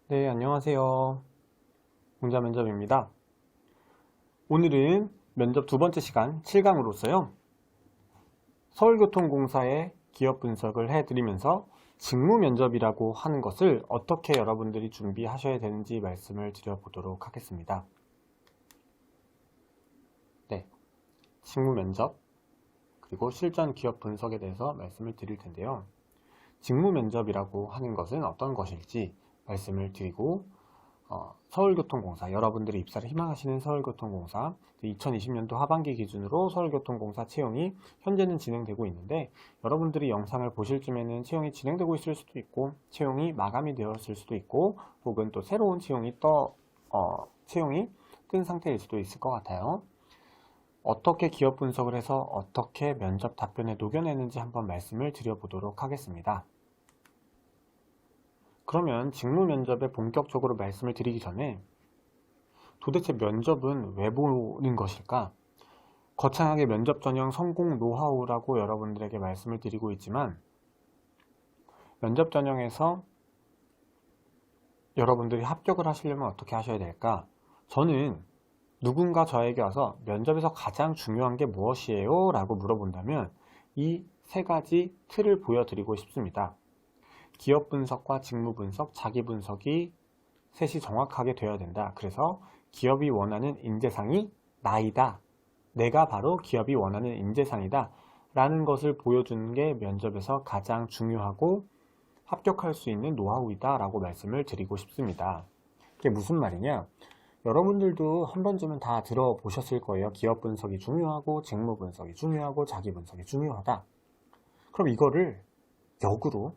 네, 안녕하세요. 공자면접입니다. 오늘은 면접 두 번째 시간 7강으로서요. 서울교통공사의 기업 분석을 해드리면서 직무면접이라고 하는 것을 어떻게 여러분들이 준비하셔야 되는지 말씀을 드려보도록 하겠습니다. 네, 직무면접 그리고 실전 기업 분석에 대해서 말씀을 드릴 텐데요. 직무면접이라고 하는 것은 어떤 것일지 말씀을 드리고 서울교통공사, 여러분들이 입사를 희망하시는 서울교통공사 2020년도 하반기 기준으로 서울교통공사 채용이 현재는 진행되고 있는데, 여러분들이 영상을 보실 쯤에는 채용이 진행되고 있을 수도 있고 채용이 마감이 되었을 수도 있고, 혹은 또 새로운 채용이 채용이 뜬 상태일 수도 있을 것 같아요. 어떻게 기업 분석을 해서 어떻게 면접 답변에 녹여내는지 한번 말씀을 드려보도록 하겠습니다. 그러면 직무 면접에 본격적으로 말씀을 드리기 전에 도대체 면접은 왜 보는 것일까? 거창하게 면접 전형 성공 노하우라고 여러분들에게 말씀을 드리고 있지만, 면접 전형에서 여러분들이 합격을 하시려면 어떻게 하셔야 될까? 저는 누군가 저에게 와서 면접에서 가장 중요한 게 무엇이에요? 라고 물어본다면 이 세 가지 틀을 보여드리고 싶습니다. 기업 분석과 직무 분석, 자기 분석이 셋이 정확하게 되어야 된다. 그래서 기업이 원하는 인재상이 나이다. 내가 바로 기업이 원하는 인재상이다. 라는 것을 보여주는 게 면접에서 가장 중요하고 합격할 수 있는 노하우이다. 라고 말씀을 드리고 싶습니다. 그게 무슨 말이냐? 여러분들도 한 번쯤은 다 들어보셨을 거예요. 기업 분석이 중요하고 직무 분석이 중요하고 자기 분석이 중요하다. 그럼 이거를 역으로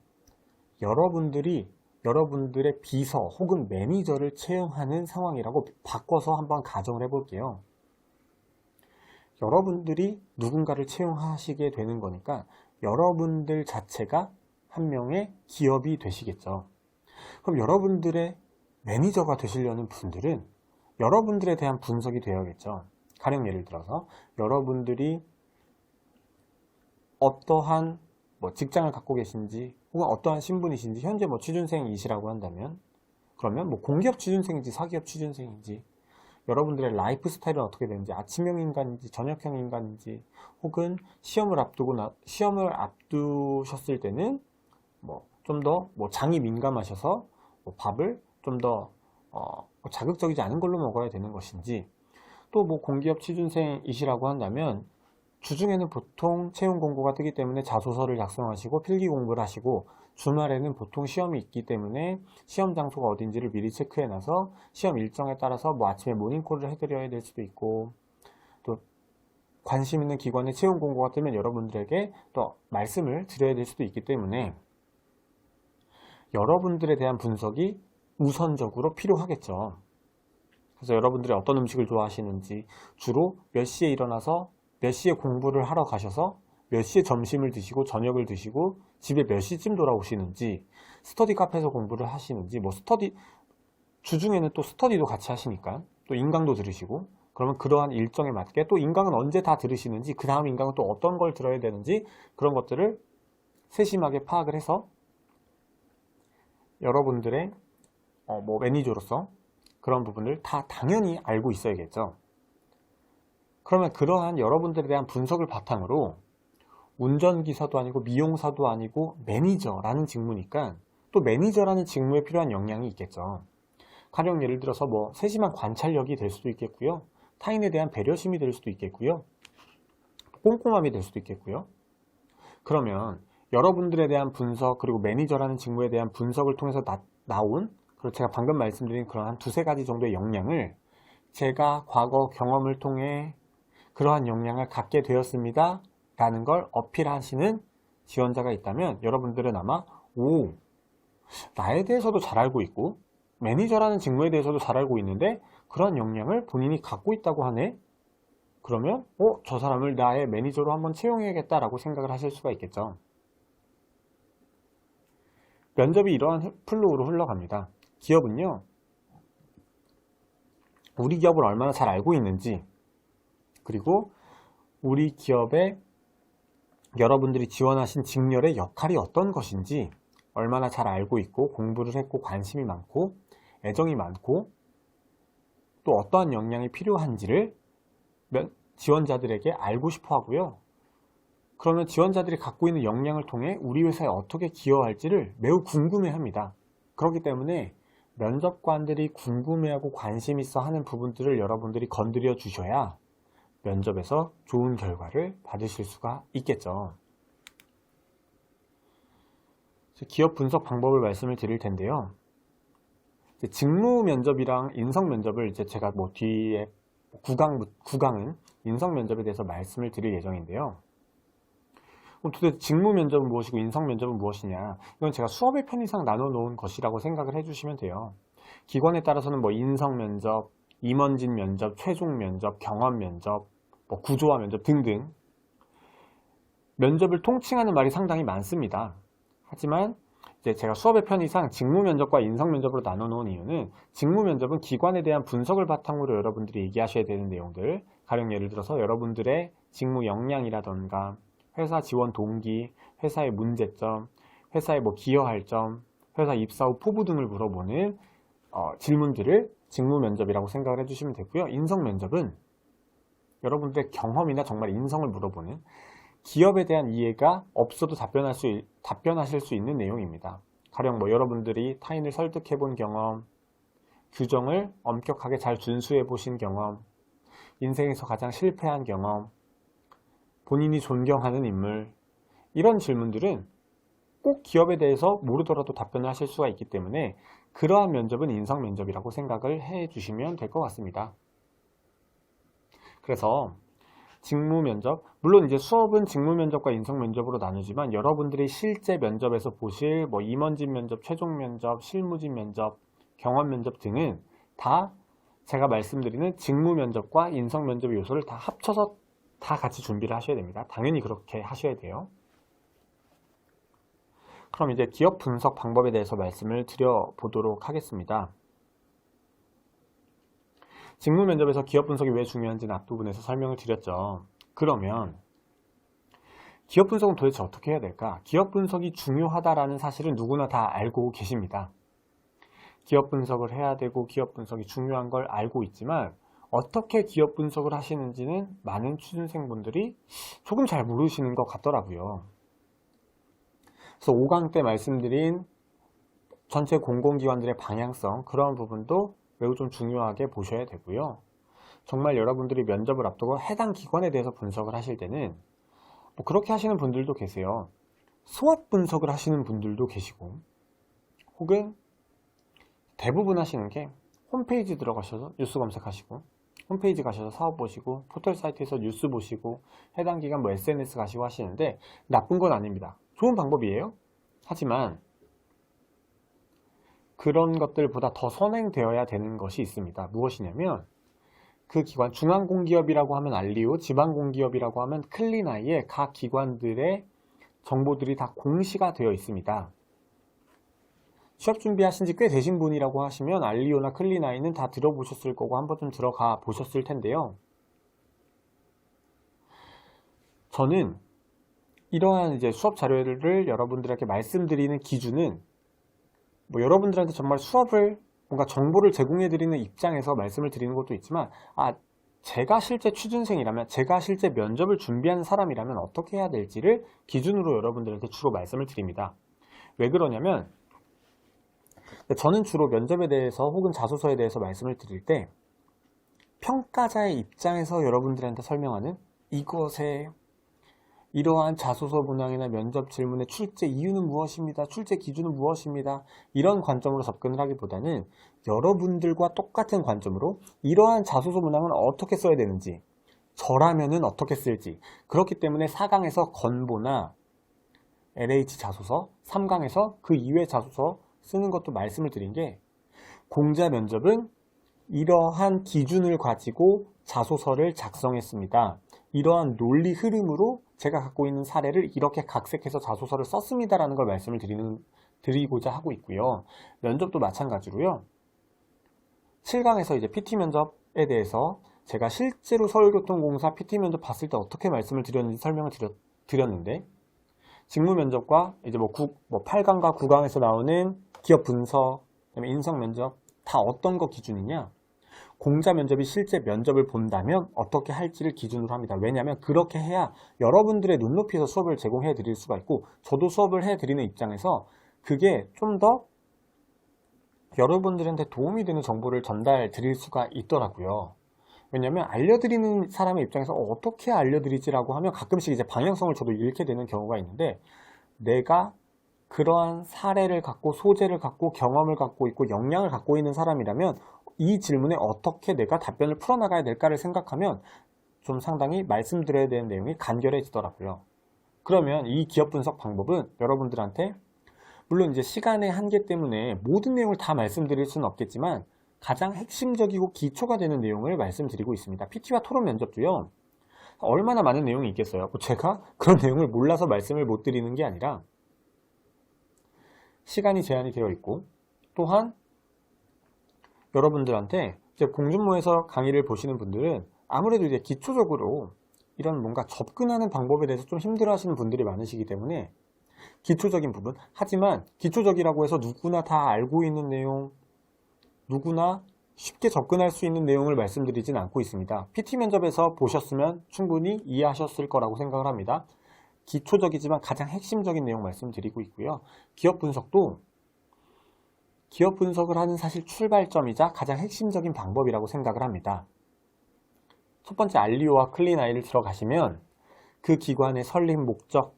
여러분들의 비서 혹은 매니저를 채용하는 상황이라고 바꿔서 한번 가정을 해볼게요. 여러분들이 누군가를 채용하시게 되는 거니까 여러분들 자체가 한 명의 기업이 되시겠죠. 그럼 여러분들의 매니저가 되시려는 분들은 여러분들에 대한 분석이 되어야겠죠. 가령 예를 들어서 여러분들이 어떠한 직장을 갖고 계신지, 혹은 어떠한 신분이신지, 현재 취준생이시라고 한다면, 그러면 공기업 취준생인지 사기업 취준생인지, 여러분들의 라이프 스타일은 어떻게 되는지, 아침형 인간인지 저녁형 인간인지, 혹은 시험을 앞두셨을 때는 좀 더 장이 민감하셔서 밥을 좀 더 자극적이지 않은 걸로 먹어야 되는 것인지, 또 공기업 취준생이시라고 한다면 주중에는 보통 채용 공고가 뜨기 때문에 자소서를 작성하시고 필기 공부를 하시고, 주말에는 보통 시험이 있기 때문에 시험 장소가 어딘지를 미리 체크해 놔서 시험 일정에 따라서 아침에 모닝콜을 해드려야 될 수도 있고, 또 관심 있는 기관에 채용 공고가 뜨면 여러분들에게 또 말씀을 드려야 될 수도 있기 때문에 여러분들에 대한 분석이 우선적으로 필요하겠죠. 그래서 여러분들이 어떤 음식을 좋아하시는지, 주로 몇 시에 일어나서 몇 시에 공부를 하러 가셔서 몇 시에 점심을 드시고 저녁을 드시고 집에 몇 시쯤 돌아오시는지, 스터디 카페에서 공부를 하시는지, 주중에는 또 스터디도 같이 하시니까 또 인강도 들으시고, 그러면 그러한 일정에 맞게 또 인강은 언제 다 들으시는지, 그 다음 인강은 또 어떤 걸 들어야 되는지, 그런 것들을 세심하게 파악을 해서 여러분들의 매니저로서 그런 부분을 다 당연히 알고 있어야겠죠. 그러면 그러한 여러분들에 대한 분석을 바탕으로 운전기사도 아니고 미용사도 아니고 매니저라는 직무니까 또 매니저라는 직무에 필요한 역량이 있겠죠. 가령 예를 들어서 세심한 관찰력이 될 수도 있겠고요. 타인에 대한 배려심이 될 수도 있겠고요. 꼼꼼함이 될 수도 있겠고요. 그러면 여러분들에 대한 분석, 그리고 매니저라는 직무에 대한 분석을 통해서 나온, 그리고 제가 방금 말씀드린 그런 한 두세 가지 정도의 역량을 제가 과거 경험을 통해 그러한 역량을 갖게 되었습니다 라는 걸 어필하시는 지원자가 있다면, 여러분들은 아마 나에 대해서도 잘 알고 있고 매니저라는 직무에 대해서도 잘 알고 있는데 그런 역량을 본인이 갖고 있다고 하네? 그러면 저 사람을 나의 매니저로 한번 채용해야겠다라고 생각을 하실 수가 있겠죠. 면접이 이러한 플로우로 흘러갑니다. 기업은요, 우리 기업을 얼마나 잘 알고 있는지, 그리고 우리 기업에 여러분들이 지원하신 직렬의 역할이 어떤 것인지 얼마나 잘 알고 있고 공부를 했고 관심이 많고 애정이 많고 또 어떠한 역량이 필요한지를 지원자들에게 알고 싶어 하고요. 그러면 지원자들이 갖고 있는 역량을 통해 우리 회사에 어떻게 기여할지를 매우 궁금해합니다. 그렇기 때문에 면접관들이 궁금해하고 관심 있어 하는 부분들을 여러분들이 건드려 주셔야 면접에서 좋은 결과를 받으실 수가 있겠죠. 기업 분석 방법을 말씀을 드릴 텐데요. 직무 면접이랑 인성 면접을 제가 뒤에 9강은 인성 면접에 대해서 말씀을 드릴 예정인데요. 그럼 도대체 직무 면접은 무엇이고 인성 면접은 무엇이냐? 이건 제가 수업의 편의상 나눠 놓은 것이라고 생각을 해주시면 돼요. 기관에 따라서는 인성 면접, 임원진 면접, 최종 면접, 경험 면접, 구조화 면접 등등 면접을 통칭하는 말이 상당히 많습니다. 하지만 제가 수업의 편의상 직무 면접과 인성 면접으로 나눠 놓은 이유는 직무 면접은 기관에 대한 분석을 바탕으로 여러분들이 얘기하셔야 되는 내용들, 가령 예를 들어서 여러분들의 직무 역량이라던가 회사 지원 동기, 회사의 문제점, 회사에 기여할 점, 회사 입사 후 포부 등을 물어보는 질문들을 직무 면접이라고 생각을 해주시면 되고요. 인성 면접은 여러분들의 경험이나 정말 인성을 물어보는 기업에 대한 이해가 없어도 답변하실 수 있는 내용입니다. 가령 여러분들이 타인을 설득해 본 경험, 규정을 엄격하게 잘 준수해 보신 경험, 인생에서 가장 실패한 경험, 본인이 존경하는 인물, 이런 질문들은 꼭 기업에 대해서 모르더라도 답변을 하실 수가 있기 때문에 그러한 면접은 인성 면접이라고 생각을 해 주시면 될 것 같습니다. 그래서 직무 면접, 물론 수업은 직무 면접과 인성 면접으로 나누지만 여러분들이 실제 면접에서 보실 임원진 면접, 최종 면접, 실무진 면접, 경험 면접 등은 다 제가 말씀드리는 직무 면접과 인성 면접의 요소를 다 합쳐서 다 같이 준비를 하셔야 됩니다. 당연히 그렇게 하셔야 돼요. 그럼 기업 분석 방법에 대해서 말씀을 드려보도록 하겠습니다. 직무 면접에서 기업 분석이 왜 중요한지는 앞부분에서 설명을 드렸죠. 그러면 기업 분석은 도대체 어떻게 해야 될까? 기업 분석이 중요하다라는 사실은 누구나 다 알고 계십니다. 기업 분석을 해야 되고 기업 분석이 중요한 걸 알고 있지만 어떻게 기업 분석을 하시는지는 많은 취준생분들이 조금 잘 모르시는 것 같더라고요. 그래서 5강 때 말씀드린 전체 공공기관들의 방향성, 그런 부분도 매우 좀 중요하게 보셔야 되고요. 정말 여러분들이 면접을 앞두고 해당 기관에 대해서 분석을 하실 때는 그렇게 하시는 분들도 계세요. 수업 분석을 하시는 분들도 계시고, 혹은 대부분 하시는 게 홈페이지 들어가셔서 뉴스 검색하시고, 홈페이지 가셔서 사업 보시고, 포털 사이트에서 뉴스 보시고, 해당 기관 SNS 가시고 하시는데 나쁜 건 아닙니다. 좋은 방법이에요. 하지만 그런 것들보다 더 선행되어야 되는 것이 있습니다. 무엇이냐면 그 기관, 중앙공기업이라고 하면 알리오, 지방공기업이라고 하면 클린아이에 각 기관들의 정보들이 다 공시가 되어 있습니다. 취업 준비하신 지 꽤 되신 분이라고 하시면 알리오나 클린아이는 다 들어보셨을 거고 한번 좀 들어가 보셨을 텐데요. 저는 이러한 수업 자료를 여러분들에게 말씀드리는 기준은 여러분들한테 정말 수업을 뭔가 정보를 제공해 드리는 입장에서 말씀을 드리는 것도 있지만 제가 실제 취준생이라면, 제가 실제 면접을 준비하는 사람이라면 어떻게 해야 될지를 기준으로 여러분들한테 주로 말씀을 드립니다. 왜 그러냐면 저는 주로 면접에 대해서 혹은 자소서에 대해서 말씀을 드릴 때 평가자의 입장에서 여러분들한테 설명하는 이것의 이러한 자소서 문항이나 면접 질문의 출제 이유는 무엇입니다, 출제 기준은 무엇입니다, 이런 관점으로 접근을 하기보다는 여러분들과 똑같은 관점으로 이러한 자소서 문항은 어떻게 써야 되는지, 저라면은 어떻게 쓸지, 그렇기 때문에 4강에서 건보나 LH 자소서, 3강에서 그 이외 자소서 쓰는 것도 말씀을 드린 게, 공자 면접은 이러한 기준을 가지고 자소서를 작성했습니다. 이러한 논리 흐름으로 제가 갖고 있는 사례를 이렇게 각색해서 자소서를 썼습니다라는 걸 말씀을 드리고자 하고 있고요. 면접도 마찬가지로요. 7강에서 PT 면접에 대해서 제가 실제로 서울교통공사 PT 면접 봤을 때 어떻게 말씀을 드렸는지 설명을 드렸는데, 직무 면접과 이제 뭐 8강과 9강에서 나오는 기업 분석, 그다음에 인성 면접 다 어떤 거 기준이냐? 공자 면접이 실제 면접을 본다면 어떻게 할지를 기준으로 합니다. 왜냐하면 그렇게 해야 여러분들의 눈높이에서 수업을 제공해 드릴 수가 있고, 저도 수업을 해 드리는 입장에서 그게 좀 더 여러분들한테 도움이 되는 정보를 전달 드릴 수가 있더라고요. 왜냐면 알려드리는 사람의 입장에서 어떻게 알려드리지라고 하면 가끔씩 이제 방향성을 저도 잃게 되는 경우가 있는데, 내가 그러한 사례를 갖고 소재를 갖고 경험을 갖고 있고 역량을 갖고 있는 사람이라면 이 질문에 어떻게 내가 답변을 풀어나가야 될까를 생각하면 좀 상당히 말씀드려야 되는 내용이 간결해지더라고요. 그러면 이 기업 분석 방법은 여러분들한테, 물론 이제 시간의 한계 때문에 모든 내용을 다 말씀드릴 수는 없겠지만 가장 핵심적이고 기초가 되는 내용을 말씀드리고 있습니다. PT와 토론 면접도요, 얼마나 많은 내용이 있겠어요. 제가 그런 내용을 몰라서 말씀을 못 드리는 게 아니라 시간이 제한이 되어 있고, 또한 여러분들한테 이제 공준모에서 강의를 보시는 분들은 아무래도 이제 기초적으로 이런 뭔가 접근하는 방법에 대해서 좀 힘들어 하시는 분들이 많으시기 때문에 기초적인 부분, 하지만 기초적이라고 해서 누구나 다 알고 있는 내용, 누구나 쉽게 접근할 수 있는 내용을 말씀드리진 않고 있습니다. PT 면접에서 보셨으면 충분히 이해하셨을 거라고 생각을 합니다. 기초적이지만 가장 핵심적인 내용 말씀드리고 있고요. 기업 분석도 기업 분석을 하는 사실 출발점이자 가장 핵심적인 방법이라고 생각을 합니다. 첫 번째 알리오와 클린아이를 들어가시면 그 기관의 설립 목적,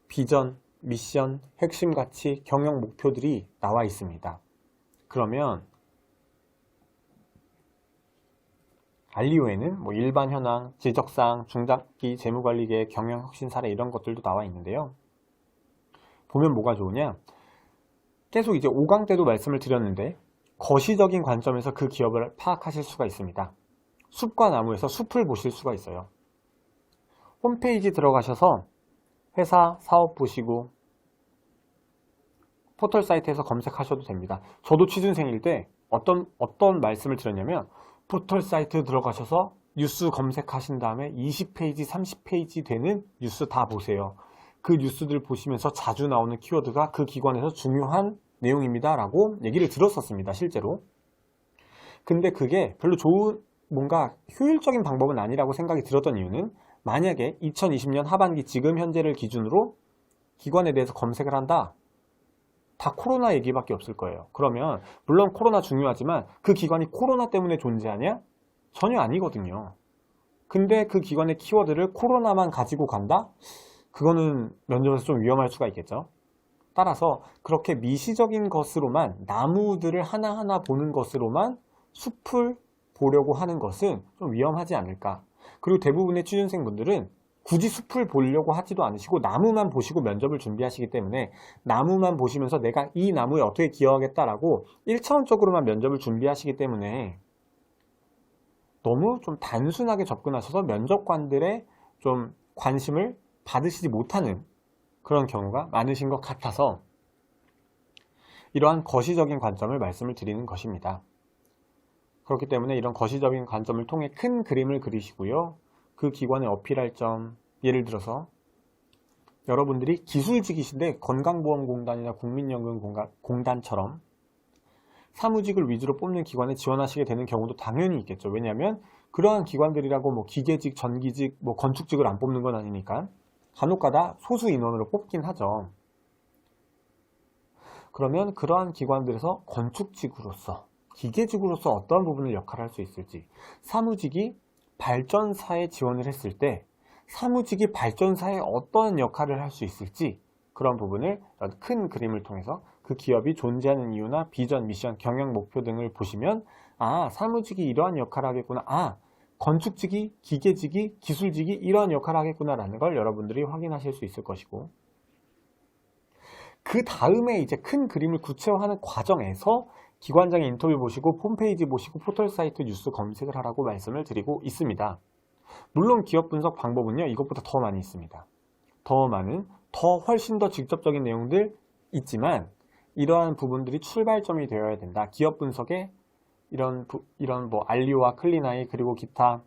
비전, 미션, 핵심 가치, 경영 목표들이 나와 있습니다. 그러면 알리오에는 뭐 일반 현황, 지적사항, 중장기 재무관리계획, 경영 혁신 사례 이런 것들도 나와 있는데요. 보면 뭐가 좋으냐? 계속 이제 5강 때도 말씀을 드렸는데 거시적인 관점에서 그 기업을 파악하실 수가 있습니다. 숲과 나무에서 숲을 보실 수가 있어요. 홈페이지 들어가셔서 회사, 사업 보시고 포털 사이트에서 검색하셔도 됩니다. 저도 취준생일 때 어떤 말씀을 드렸냐면, 포털 사이트 들어가셔서 뉴스 검색하신 다음에 20페이지, 30페이지 되는 뉴스 다 보세요. 그 뉴스들 보시면서 자주 나오는 키워드가 그 기관에서 중요한 내용입니다 라고 얘기를 들었었습니다, 실제로. 근데 그게 별로 좋은, 뭔가 효율적인 방법은 아니라고 생각이 들었던 이유는, 만약에 2020년 하반기 지금 현재를 기준으로 기관에 대해서 검색을 한다, 다 코로나 얘기밖에 없을 거예요. 그러면 물론 코로나 중요하지만 그 기관이 코로나 때문에 존재하냐? 전혀 아니거든요. 근데 그 기관의 키워드를 코로나만 가지고 간다? 그거는 면접에서 좀 위험할 수가 있겠죠. 따라서 그렇게 미시적인 것으로만, 나무들을 하나하나 보는 것으로만 숲을 보려고 하는 것은 좀 위험하지 않을까. 그리고 대부분의 취준생분들은 굳이 숲을 보려고 하지도 않으시고 나무만 보시고 면접을 준비하시기 때문에 나무만 보시면서 내가 이 나무에 어떻게 기여하겠다라고 1차원적으로만 면접을 준비하시기 때문에 너무 좀 단순하게 접근하셔서 면접관들의 좀 관심을 받으시지 못하는 그런 경우가 많으신 것 같아서 이러한 거시적인 관점을 말씀을 드리는 것입니다. 그렇기 때문에 이런 거시적인 관점을 통해 큰 그림을 그리시고요. 그 기관에 어필할 점, 예를 들어서 여러분들이 기술직이신데 건강보험공단이나 국민연금공단처럼 사무직을 위주로 뽑는 기관에 지원하시게 되는 경우도 당연히 있겠죠. 왜냐하면 그러한 기관들이라고 뭐 기계직, 전기직, 뭐 건축직을 안 뽑는 건 아니니까 간혹가다 소수 인원으로 뽑긴 하죠. 그러면 그러한 기관들에서 건축직으로서, 기계직으로서 어떠한 부분을 역할을 할 수 있을지, 사무직이 발전사에 지원을 했을 때 사무직이 발전사에 어떤 역할을 할 수 있을지, 그런 부분을 큰 그림을 통해서 그 기업이 존재하는 이유나 비전, 미션, 경영 목표 등을 보시면, 아, 사무직이 이러한 역할을 하겠구나, 아, 건축직이, 기계직이, 기술직이 이러한 역할을 하겠구나 라는 걸 여러분들이 확인하실 수 있을 것이고, 그 다음에 이제 큰 그림을 구체화하는 과정에서 기관장의 인터뷰 보시고 홈페이지 보시고 포털 사이트 뉴스 검색을 하라고 말씀을 드리고 있습니다. 물론 기업 분석 방법은요, 이것보다 더 많이 있습니다. 더 많은, 훨씬 더 직접적인 내용들 있지만 이러한 부분들이 출발점이 되어야 된다. 기업 분석에 이런 뭐 알리오와 클린아이, 그리고 기타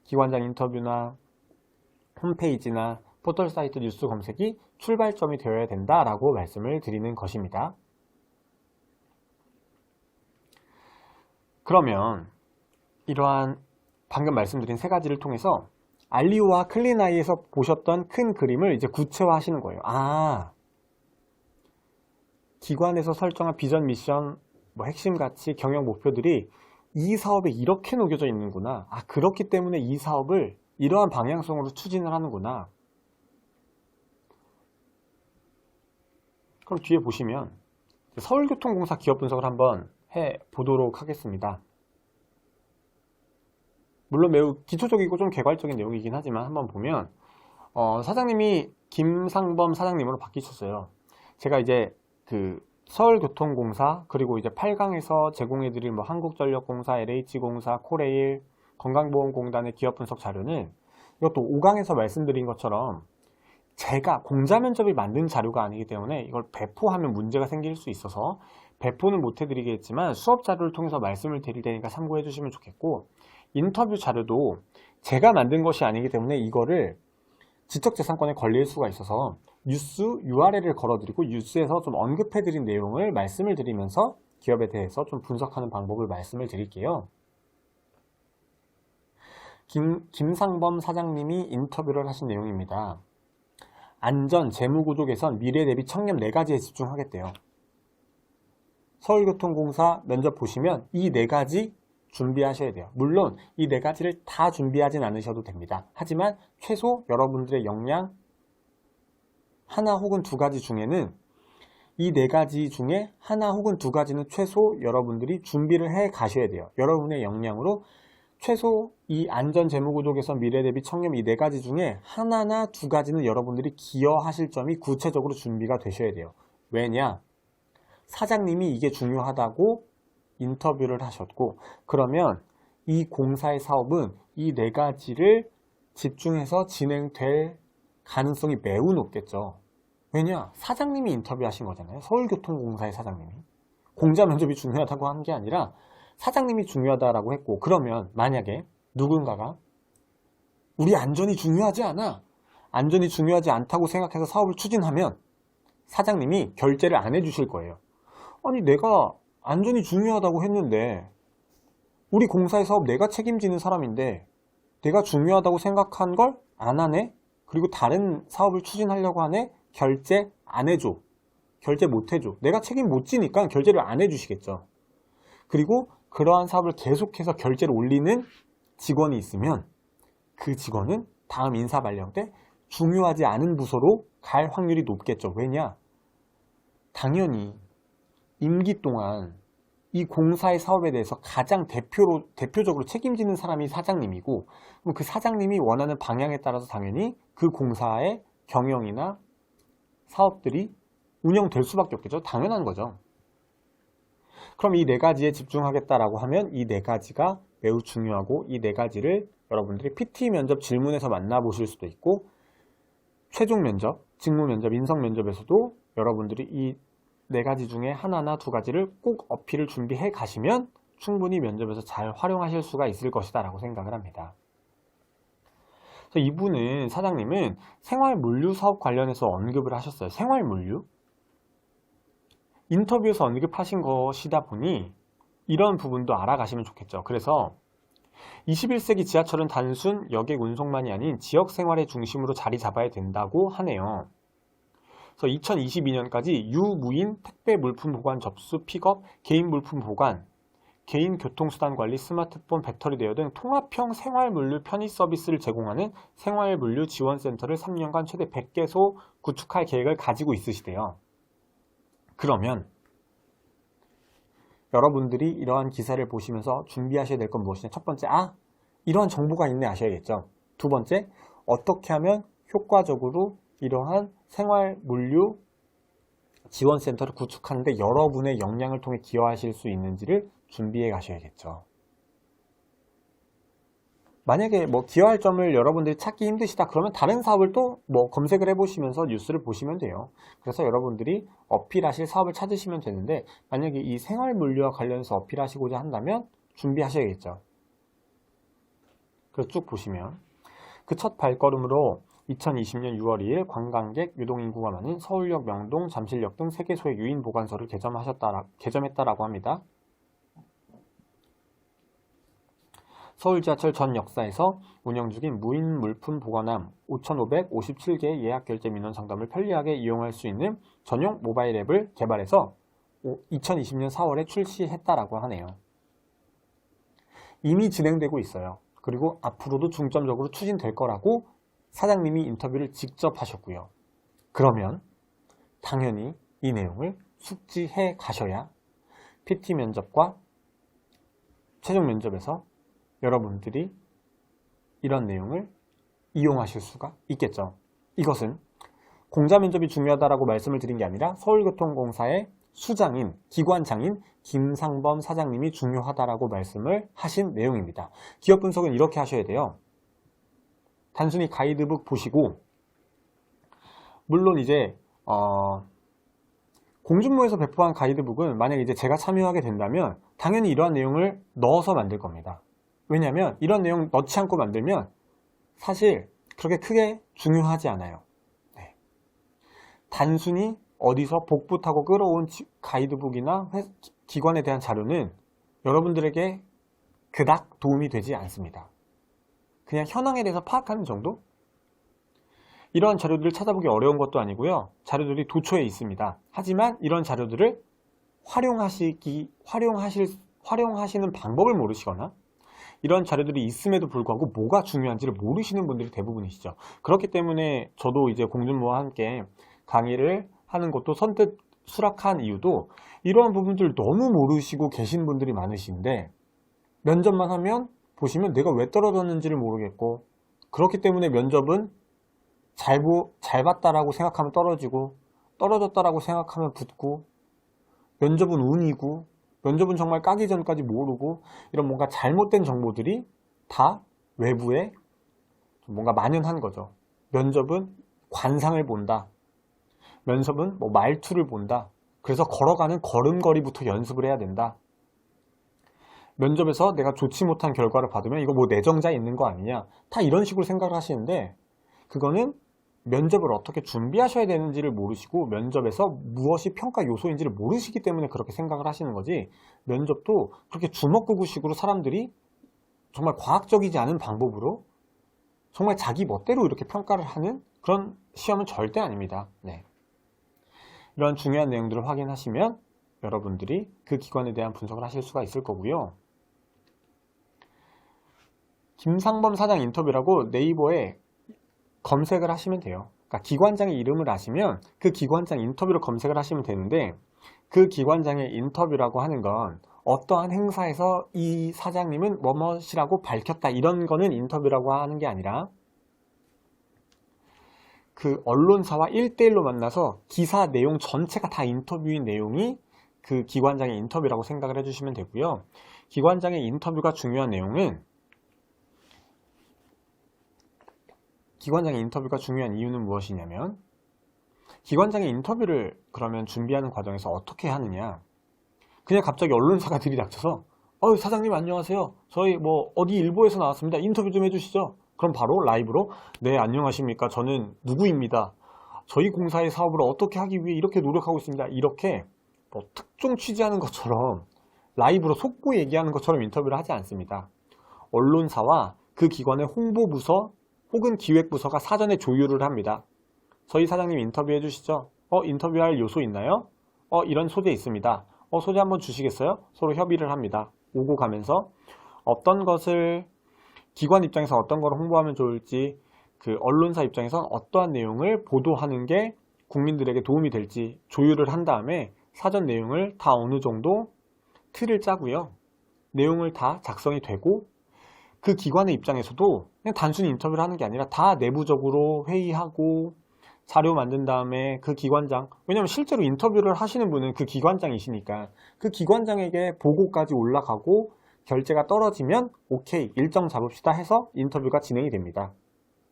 기관장 인터뷰나 홈페이지나 포털 사이트 뉴스 검색이 출발점이 되어야 된다라고 말씀을 드리는 것입니다. 그러면 이러한 방금 말씀드린 세 가지를 통해서 알리오와 클린아이에서 보셨던 큰 그림을 이제 구체화하시는 거예요. 아, 기관에서 설정한 비전, 미션, 핵심 가치, 경영 목표들이 이 사업에 이렇게 녹여져 있는구나. 아, 그렇기 때문에 이 사업을 이러한 방향성으로 추진을 하는구나. 그럼 뒤에 보시면 서울교통공사 기업 분석을 한번 해보도록 하겠습니다. 물론 매우 기초적이고 좀 개괄적인 내용이긴 하지만 한번 보면 사장님이 김상범 사장님으로 바뀌셨어요. 제가 이제 그 서울교통공사 그리고 이제 8강에서 제공해드릴 한국전력공사, LH공사, 코레일, 건강보험공단의 기업 분석 자료는 이것도 5강에서 말씀드린 것처럼 제가 공자 면접이 만든 자료가 아니기 때문에 이걸 배포하면 문제가 생길 수 있어서 배포는 못 해드리겠지만 수업 자료를 통해서 말씀을 드릴 테니까 참고해 주시면 좋겠고, 인터뷰 자료도 제가 만든 것이 아니기 때문에 이거를 지적재산권에 걸릴 수가 있어서 뉴스 URL을 걸어드리고 뉴스에서 좀 언급해드린 내용을 말씀을 드리면서 기업에 대해서 좀 분석하는 방법을 말씀을 드릴게요. 김상범 사장님이 인터뷰를 하신 내용입니다. 안전, 재무구조 개선, 미래 대비 청렴 4가지에 집중하겠대요. 서울교통공사 면접 보시면 이 4가지 준비하셔야 돼요. 물론 이 4가지를 다 준비하진 않으셔도 됩니다. 하지만 최소 여러분들의 역량 하나 혹은 2가지 중에는 이 4가지 중에 하나 혹은 2가지는 최소 여러분들이 준비를 해 가셔야 돼요. 여러분의 역량으로 최소 이 안전, 재무구조 개선, 미래 대비 청렴 이 4가지 중에 하나나 2가지는 여러분들이 기여하실 점이 구체적으로 준비가 되셔야 돼요. 왜냐? 사장님이 이게 중요하다고 인터뷰를 하셨고, 그러면 이 공사의 사업은 이 4가지를 집중해서 진행될 가능성이 매우 높겠죠. 왜냐? 사장님이 인터뷰하신 거잖아요. 서울교통공사의 사장님이. 공자 면접이 중요하다고 한 게 아니라 사장님이 중요하다라고 했고, 그러면 만약에 누군가가 우리 안전이 중요하지 않아, 안전이 중요하지 않다고 생각해서 사업을 추진하면 사장님이 결제를 안 해주실 거예요. 아니, 내가 안전이 중요하다고 했는데 우리 공사의 사업 내가 책임지는 사람인데 내가 중요하다고 생각한 걸 안 하네? 그리고 다른 사업을 추진하려고 하네? 결제 안 해줘. 결제 못 해줘. 내가 책임 못 지니까 결제를 안 해주시겠죠. 그리고 그러한 사업을 계속해서 결제를 올리는 직원이 있으면 그 직원은 다음 인사 발령 때 중요하지 않은 부서로 갈 확률이 높겠죠. 왜냐? 당연히 임기 동안 이 공사의 사업에 대해서 가장 대표적으로 책임지는 사람이 사장님이고, 그럼 그 사장님이 원하는 방향에 따라서 당연히 그 공사의 경영이나 사업들이 운영될 수밖에 없겠죠. 당연한 거죠. 그럼 이 4가지에 집중하겠다라고 하면 이 4가지가 매우 중요하고, 이 4가지를 여러분들이 PT 면접 질문에서 만나보실 수도 있고, 최종 면접, 직무 면접, 인성 면접에서도 여러분들이 이 4가지 중에 하나나 2가지를 꼭 어필을 준비해 가시면 충분히 면접에서 잘 활용하실 수가 있을 것이다 라고 생각을 합니다. 그래서 이분은, 사장님은 생활물류 사업 관련해서 언급을 하셨어요. 생활물류? 인터뷰에서 언급하신 것이다 보니 이런 부분도 알아가시면 좋겠죠. 그래서 21세기 지하철은 단순 여객 운송만이 아닌 지역 생활의 중심으로 자리 잡아야 된다고 하네요. 그래서 2022년까지 유무인 택배 물품 보관 접수 픽업, 개인 물품 보관, 개인 교통수단 관리, 스마트폰 배터리 대여 등 통합형 생활물류 편의 서비스를 제공하는 생활물류 지원센터를 3년간 최대 100개소 구축할 계획을 가지고 있으시대요. 그러면 여러분들이 이러한 기사를 보시면서 준비하셔야 될 건 무엇이냐? 첫 번째, 이러한 정보가 있네 아셔야겠죠. 두 번째, 어떻게 하면 효과적으로 이러한 생활물류 지원센터를 구축하는데 여러분의 역량을 통해 기여하실 수 있는지를 준비해 가셔야겠죠. 만약에 기여할 점을 여러분들이 찾기 힘드시다 그러면 다른 사업을 또 검색을 해보시면서 뉴스를 보시면 돼요. 그래서 여러분들이 어필하실 사업을 찾으시면 되는데, 만약에 이 생활물류와 관련해서 어필하시고자 한다면 준비하셔야겠죠. 그래서 쭉 보시면 그 첫 발걸음으로 2020년 6월 2일 관광객 유동인구가 많은 서울역, 명동, 잠실역 등 3개소의 유인보관소를 개점했다라고 합니다. 서울지하철 전 역사에서 운영 중인 무인 물품 보관함 5,557개의 예약 결제 민원 상담을 편리하게 이용할 수 있는 전용 모바일 앱을 개발해서 2020년 4월에 출시했다라고 하네요. 이미 진행되고 있어요. 그리고 앞으로도 중점적으로 추진될 거라고 사장님이 인터뷰를 직접 하셨고요. 그러면 당연히 이 내용을 숙지해 가셔야 PT 면접과 최종 면접에서 여러분들이 이런 내용을 이용하실 수가 있겠죠. 이것은 공자 면접이 중요하다고 말씀을 드린 게 아니라 서울교통공사의 수장인, 기관장인 김상범 사장님이 중요하다라고 말씀을 하신 내용입니다. 기업 분석은 이렇게 하셔야 돼요. 단순히 가이드북 보시고, 물론 이제 공준모에서 배포한 가이드북은 만약에 이제 제가 참여하게 된다면 당연히 이러한 내용을 넣어서 만들 겁니다. 왜냐하면 이런 내용 넣지 않고 만들면 사실 그렇게 크게 중요하지 않아요. 네. 단순히 어디서 복부 타고 끌어온 가이드북이나 기관에 대한 자료는 여러분들에게 그닥 도움이 되지 않습니다. 그냥 현황에 대해서 파악하는 정도? 이런 자료들을 찾아보기 어려운 것도 아니고요. 자료들이 도처에 있습니다. 하지만 이런 자료들을 활용하시는 방법을 모르시거나 이런 자료들이 있음에도 불구하고 뭐가 중요한지를 모르시는 분들이 대부분이시죠. 그렇기 때문에 저도 이제 공준모와 함께 강의를 하는 것도 선뜻 수락한 이유도 이러한 부분들을 너무 모르시고 계신 분들이 많으신데 면접만 하면 보시면 내가 왜 떨어졌는지를 모르겠고 그렇기 때문에 면접은 잘 봤다라고 생각하면 떨어지고 떨어졌다라고 생각하면 붙고 면접은 운이고 면접은 정말 까기 전까지 모르고 이런 뭔가 잘못된 정보들이 다 외부에 뭔가 만연한 거죠. 면접은 관상을 본다. 면접은 뭐 말투를 본다. 그래서 걸어가는 걸음걸이부터 연습을 해야 된다. 면접에서 내가 좋지 못한 결과를 받으면 이거 뭐 내정자 있는 거 아니냐. 다 이런 식으로 생각을 하시는데 그거는 면접을 어떻게 준비하셔야 되는지를 모르시고 면접에서 무엇이 평가 요소인지를 모르시기 때문에 그렇게 생각을 하시는 거지 면접도 그렇게 주먹구구식으로 사람들이 정말 과학적이지 않은 방법으로 정말 자기 멋대로 이렇게 평가를 하는 그런 시험은 절대 아닙니다. 네. 이런 중요한 내용들을 확인하시면 여러분들이 그 기관에 대한 분석을 하실 수가 있을 거고요. 김상범 사장 인터뷰라고 네이버에 검색을 하시면 돼요. 그러니까 기관장의 이름을 아시면 그 기관장 인터뷰를 검색을 하시면 되는데 그 기관장의 인터뷰라고 하는 건 어떠한 행사에서 이 사장님은 뭐뭐이라고 밝혔다 이런 거는 인터뷰라고 하는 게 아니라 그 언론사와 1대1로 만나서 기사 내용 전체가 다 인터뷰인 내용이 그 기관장의 인터뷰라고 생각을 해주시면 되고요. 기관장의 인터뷰가 중요한 내용은 기관장의 인터뷰가 중요한 이유는 무엇이냐면 기관장의 인터뷰를 그러면 준비하는 과정에서 어떻게 하느냐 그냥 갑자기 언론사가 들이닥쳐서 사장님 안녕하세요 저희 뭐 어디 일보에서 나왔습니다 인터뷰 좀 해주시죠 그럼 바로 라이브로 네 안녕하십니까 저는 누구입니다 저희 공사의 사업을 어떻게 하기 위해 이렇게 노력하고 있습니다 이렇게 뭐 특종 취재하는 것처럼 라이브로 속보 얘기하는 것처럼 인터뷰를 하지 않습니다. 언론사와 그 기관의 홍보부서 혹은 기획부서가 사전에 조율을 합니다. 저희 사장님 인터뷰해 주시죠. 인터뷰할 요소 있나요? 이런 소재 있습니다. 소재 한번 주시겠어요? 서로 협의를 합니다. 오고 가면서 어떤 것을 기관 입장에서 어떤 걸 홍보하면 좋을지 그 언론사 입장에서 어떠한 내용을 보도하는 게 국민들에게 도움이 될지 조율을 한 다음에 사전 내용을 다 어느 정도 틀을 짜고요. 내용을 다 작성이 되고 그 기관의 입장에서도 그냥 단순히 인터뷰를 하는 게 아니라 다 내부적으로 회의하고 자료 만든 다음에 그 기관장 왜냐면 실제로 인터뷰를 하시는 분은 그 기관장이시니까 그 기관장에게 보고까지 올라가고 결제가 떨어지면 오케이 일정 잡읍시다 해서 인터뷰가 진행이 됩니다.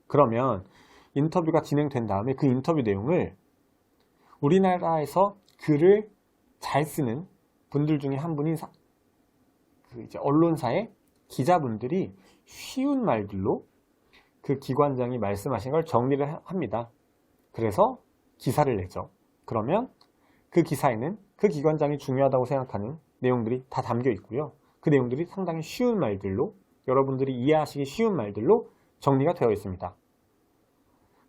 그러면 인터뷰가 진행된 다음에 그 인터뷰 내용을 우리나라에서 글을 잘 쓰는 분들 중에 한 분인 그 이제 언론사의 기자분들이 쉬운 말들로 그 기관장이 말씀하신 걸 정리를 합니다. 그래서 기사를 내죠. 그러면 그 기사에는 그 기관장이 중요하다고 생각하는 내용들이 다 담겨 있고요. 그 내용들이 상당히 쉬운 말들로, 여러분들이 이해하시기 쉬운 말들로 정리가 되어 있습니다.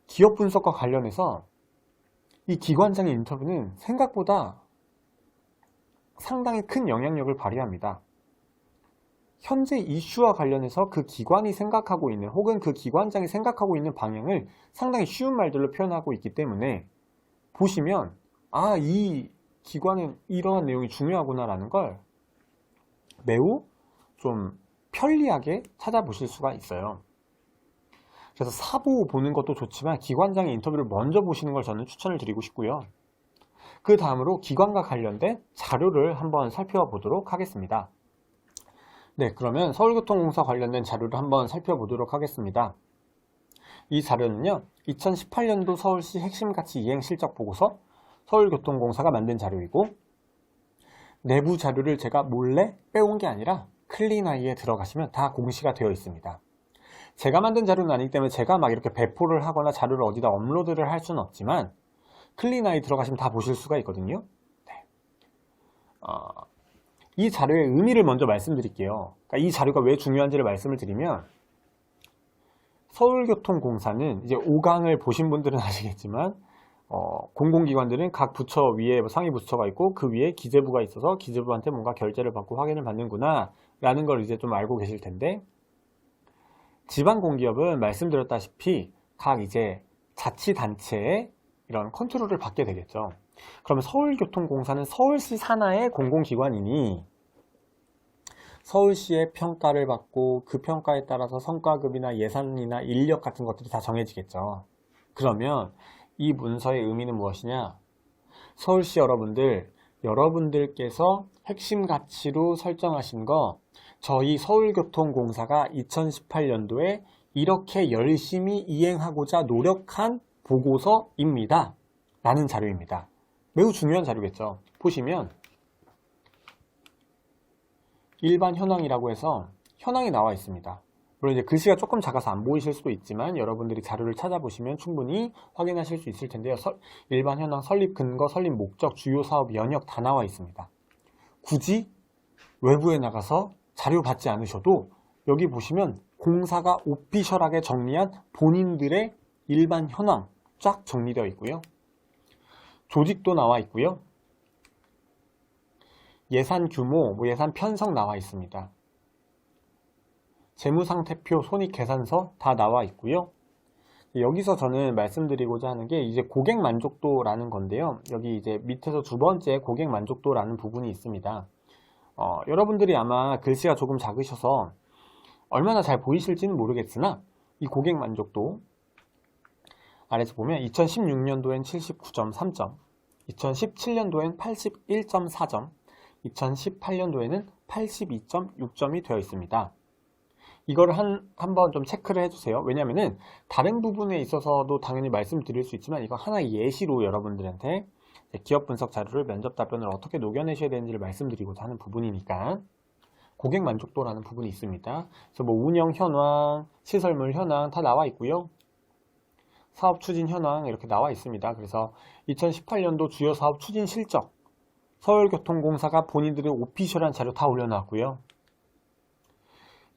기업 분석과 관련해서 이 기관장의 인터뷰는 생각보다 상당히 큰 영향력을 발휘합니다. 현재 이슈와 관련해서 그 기관이 생각하고 있는, 혹은 그 기관장이 생각하고 있는 방향을 상당히 쉬운 말들로 표현하고 있기 때문에 보시면 이 기관은 이러한 내용이 중요하구나 라는 걸 매우 좀 편리하게 찾아보실 수가 있어요. 그래서 사보 보는 것도 좋지만 기관장의 인터뷰를 먼저 보시는 걸 저는 추천을 드리고 싶고요. 그 다음으로 기관과 관련된 자료를 한번 살펴보도록 하겠습니다. 네, 그러면 서울교통공사 관련된 자료를 한번 살펴보도록 하겠습니다. 이 자료는요, 2018년도 서울시 핵심가치 이행 실적 보고서 서울교통공사가 만든 자료이고, 내부 자료를 제가 몰래 빼온 게 아니라 클린아이에 들어가시면 다 공시가 되어 있습니다. 제가 만든 자료는 아니기 때문에 제가 막 이렇게 배포를 하거나 자료를 어디다 업로드를 할 수는 없지만 클린아이 들어가시면 다 보실 수가 있거든요. 네. 이 자료의 의미를 먼저 말씀드릴게요. 그러니까 이 자료가 왜 중요한지를 말씀을 드리면, 서울교통공사는 이제 5강을 보신 분들은 아시겠지만 공공기관들은 각 부처 위에 상위 부처가 있고 그 위에 기재부가 있어서 기재부한테 뭔가 결제를 받고 확인을 받는구나 라는 걸 이제 좀 알고 계실 텐데, 지방공기업은 말씀드렸다시피 각 이제 자치단체의 이런 컨트롤을 받게 되겠죠. 그러면 서울교통공사는 서울시 산하의 공공기관이니 서울시의 평가를 받고 그 평가에 따라서 성과급이나 예산이나 인력 같은 것들이 다 정해지겠죠. 그러면 이 문서의 의미는 무엇이냐? 서울시 여러분들께서 핵심 가치로 설정하신 거, 저희 서울교통공사가 2018년도에 이렇게 열심히 이행하고자 노력한 보고서입니다 라는 자료입니다. 매우 중요한 자료겠죠. 보시면 일반 현황이라고 해서 현황이 나와 있습니다. 물론 이제 글씨가 조금 작아서 안 보이실 수도 있지만 여러분들이 자료를 찾아보시면 충분히 확인하실 수 있을 텐데요. 일반 현황, 설립 근거, 설립 목적, 주요 사업 연역 다 나와 있습니다. 굳이 외부에 나가서 자료 받지 않으셔도 여기 보시면 공사가 오피셜하게 정리한 본인들의 일반 현황 쫙 정리되어 있고요. 조직도 나와 있고요. 예산 규모, 예산 편성 나와 있습니다. 재무상태표, 손익계산서 다 나와 있고요. 여기서 저는 말씀드리고자 하는 게 이제 고객 만족도라는 건데요. 여기 이제 밑에서 두 번째 고객 만족도라는 부분이 있습니다. 여러분들이 아마 글씨가 조금 작으셔서 얼마나 잘 보이실지는 모르겠으나 이 고객 만족도 아래에서 보면 2016년도엔 79.3점, 2017년도엔 81.4점, 2018년도에는 82.6점이 되어 있습니다. 이거를 한번 좀 체크를 해주세요. 왜냐면은 다른 부분에 있어서도 당연히 말씀드릴 수 있지만 이거 하나의 예시로 여러분들한테 기업 분석 자료를 면접 답변을 어떻게 녹여내셔야 되는지를 말씀드리고자 하는 부분이니까 고객 만족도라는 부분이 있습니다. 그래서 뭐 운영 현황, 시설물 현황 다 나와 있고요. 사업 추진 현황 이렇게 나와 있습니다. 그래서 2018년도 주요 사업 추진 실적, 서울교통공사가 본인들의 오피셜한 자료 다 올려놨고요.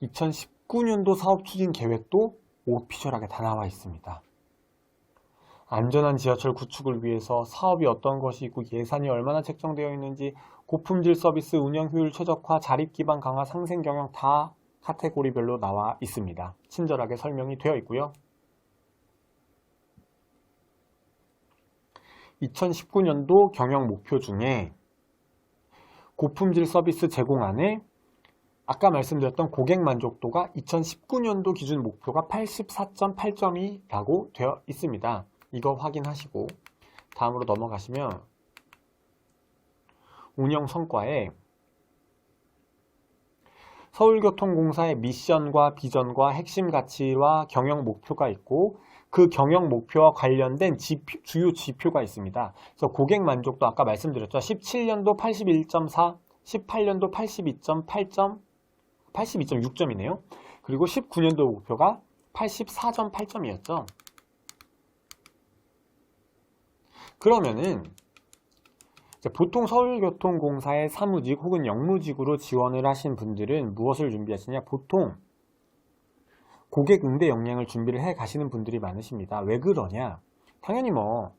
2019년도 사업 추진 계획도 오피셜하게 다 나와 있습니다. 안전한 지하철 구축을 위해서 사업이 어떤 것이 있고 예산이 얼마나 책정되어 있는지, 고품질 서비스 운영 효율 최적화, 자립 기반 강화, 상생 경영 다 카테고리별로 나와 있습니다. 친절하게 설명이 되어 있고요. 2019년도 경영 목표 중에 고품질 서비스 제공 안에 아까 말씀드렸던 고객 만족도가 2019년도 기준 목표가 84.8점이라고 되어 있습니다. 이거 확인하시고 다음으로 넘어가시면 운영 성과에 서울교통공사의 미션과 비전과 핵심 가치와 경영 목표가 있고 그 경영 목표와 관련된 주요 지표가 있습니다. 그래서 고객 만족도 아까 말씀드렸죠. 17년도 81.4, 18년도 82.8점, 82.6점이네요. 그리고 19년도 목표가 84.8점이었죠. 그러면은 이제 보통 서울교통공사의 사무직 혹은 영무직으로 지원을 하신 분들은 무엇을 준비하시냐? 보통 고객 응대 역량을 준비를 해 가시는 분들이 많으십니다. 왜 그러냐? 당연히 뭐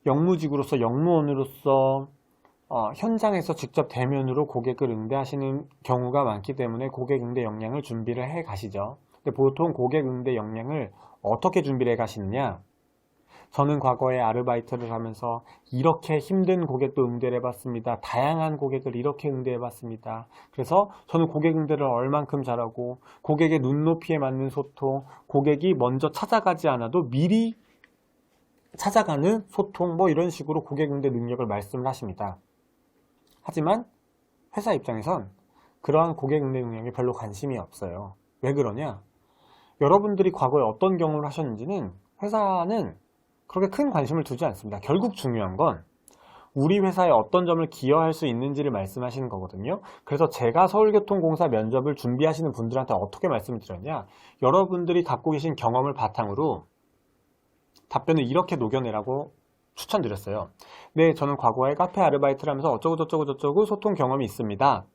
영무직으로서 영무원으로서 현장에서 직접 대면으로 고객을 응대하시는 경우가 많기 때문에 고객 응대 역량을 준비를 해 가시죠. 근데 보통 고객 응대 역량을 어떻게 준비를 해 가시느냐? 저는 과거에 아르바이트를 하면서 이렇게 힘든 고객도 응대를 해봤습니다. 다양한 고객을 이렇게 응대해봤습니다. 그래서 저는 고객 응대를 얼만큼 잘하고 고객의 눈높이에 맞는 소통, 고객이 먼저 찾아가지 않아도 미리 찾아가는 소통, 뭐 이런 식으로 고객 응대 능력을 말씀을 하십니다. 하지만 회사 입장에선 그러한 고객 응대 능력에 별로 관심이 없어요. 왜 그러냐? 여러분들이 과거에 어떤 경험을 하셨는지는 회사는 그렇게 큰 관심을 두지 않습니다. 결국 중요한 건 우리 회사에 어떤 점을 기여할 수 있는지를 말씀하시는 거거든요. 그래서 제가 서울교통공사 면접을 준비하시는 분들한테 어떻게 말씀을 드렸냐? 여러분들이 갖고 계신 경험을 바탕으로 답변을 이렇게 녹여내라고 추천드렸어요. 네, 저는 과거에 카페 아르바이트를 하면서 어쩌고 소통 경험이 있습니다.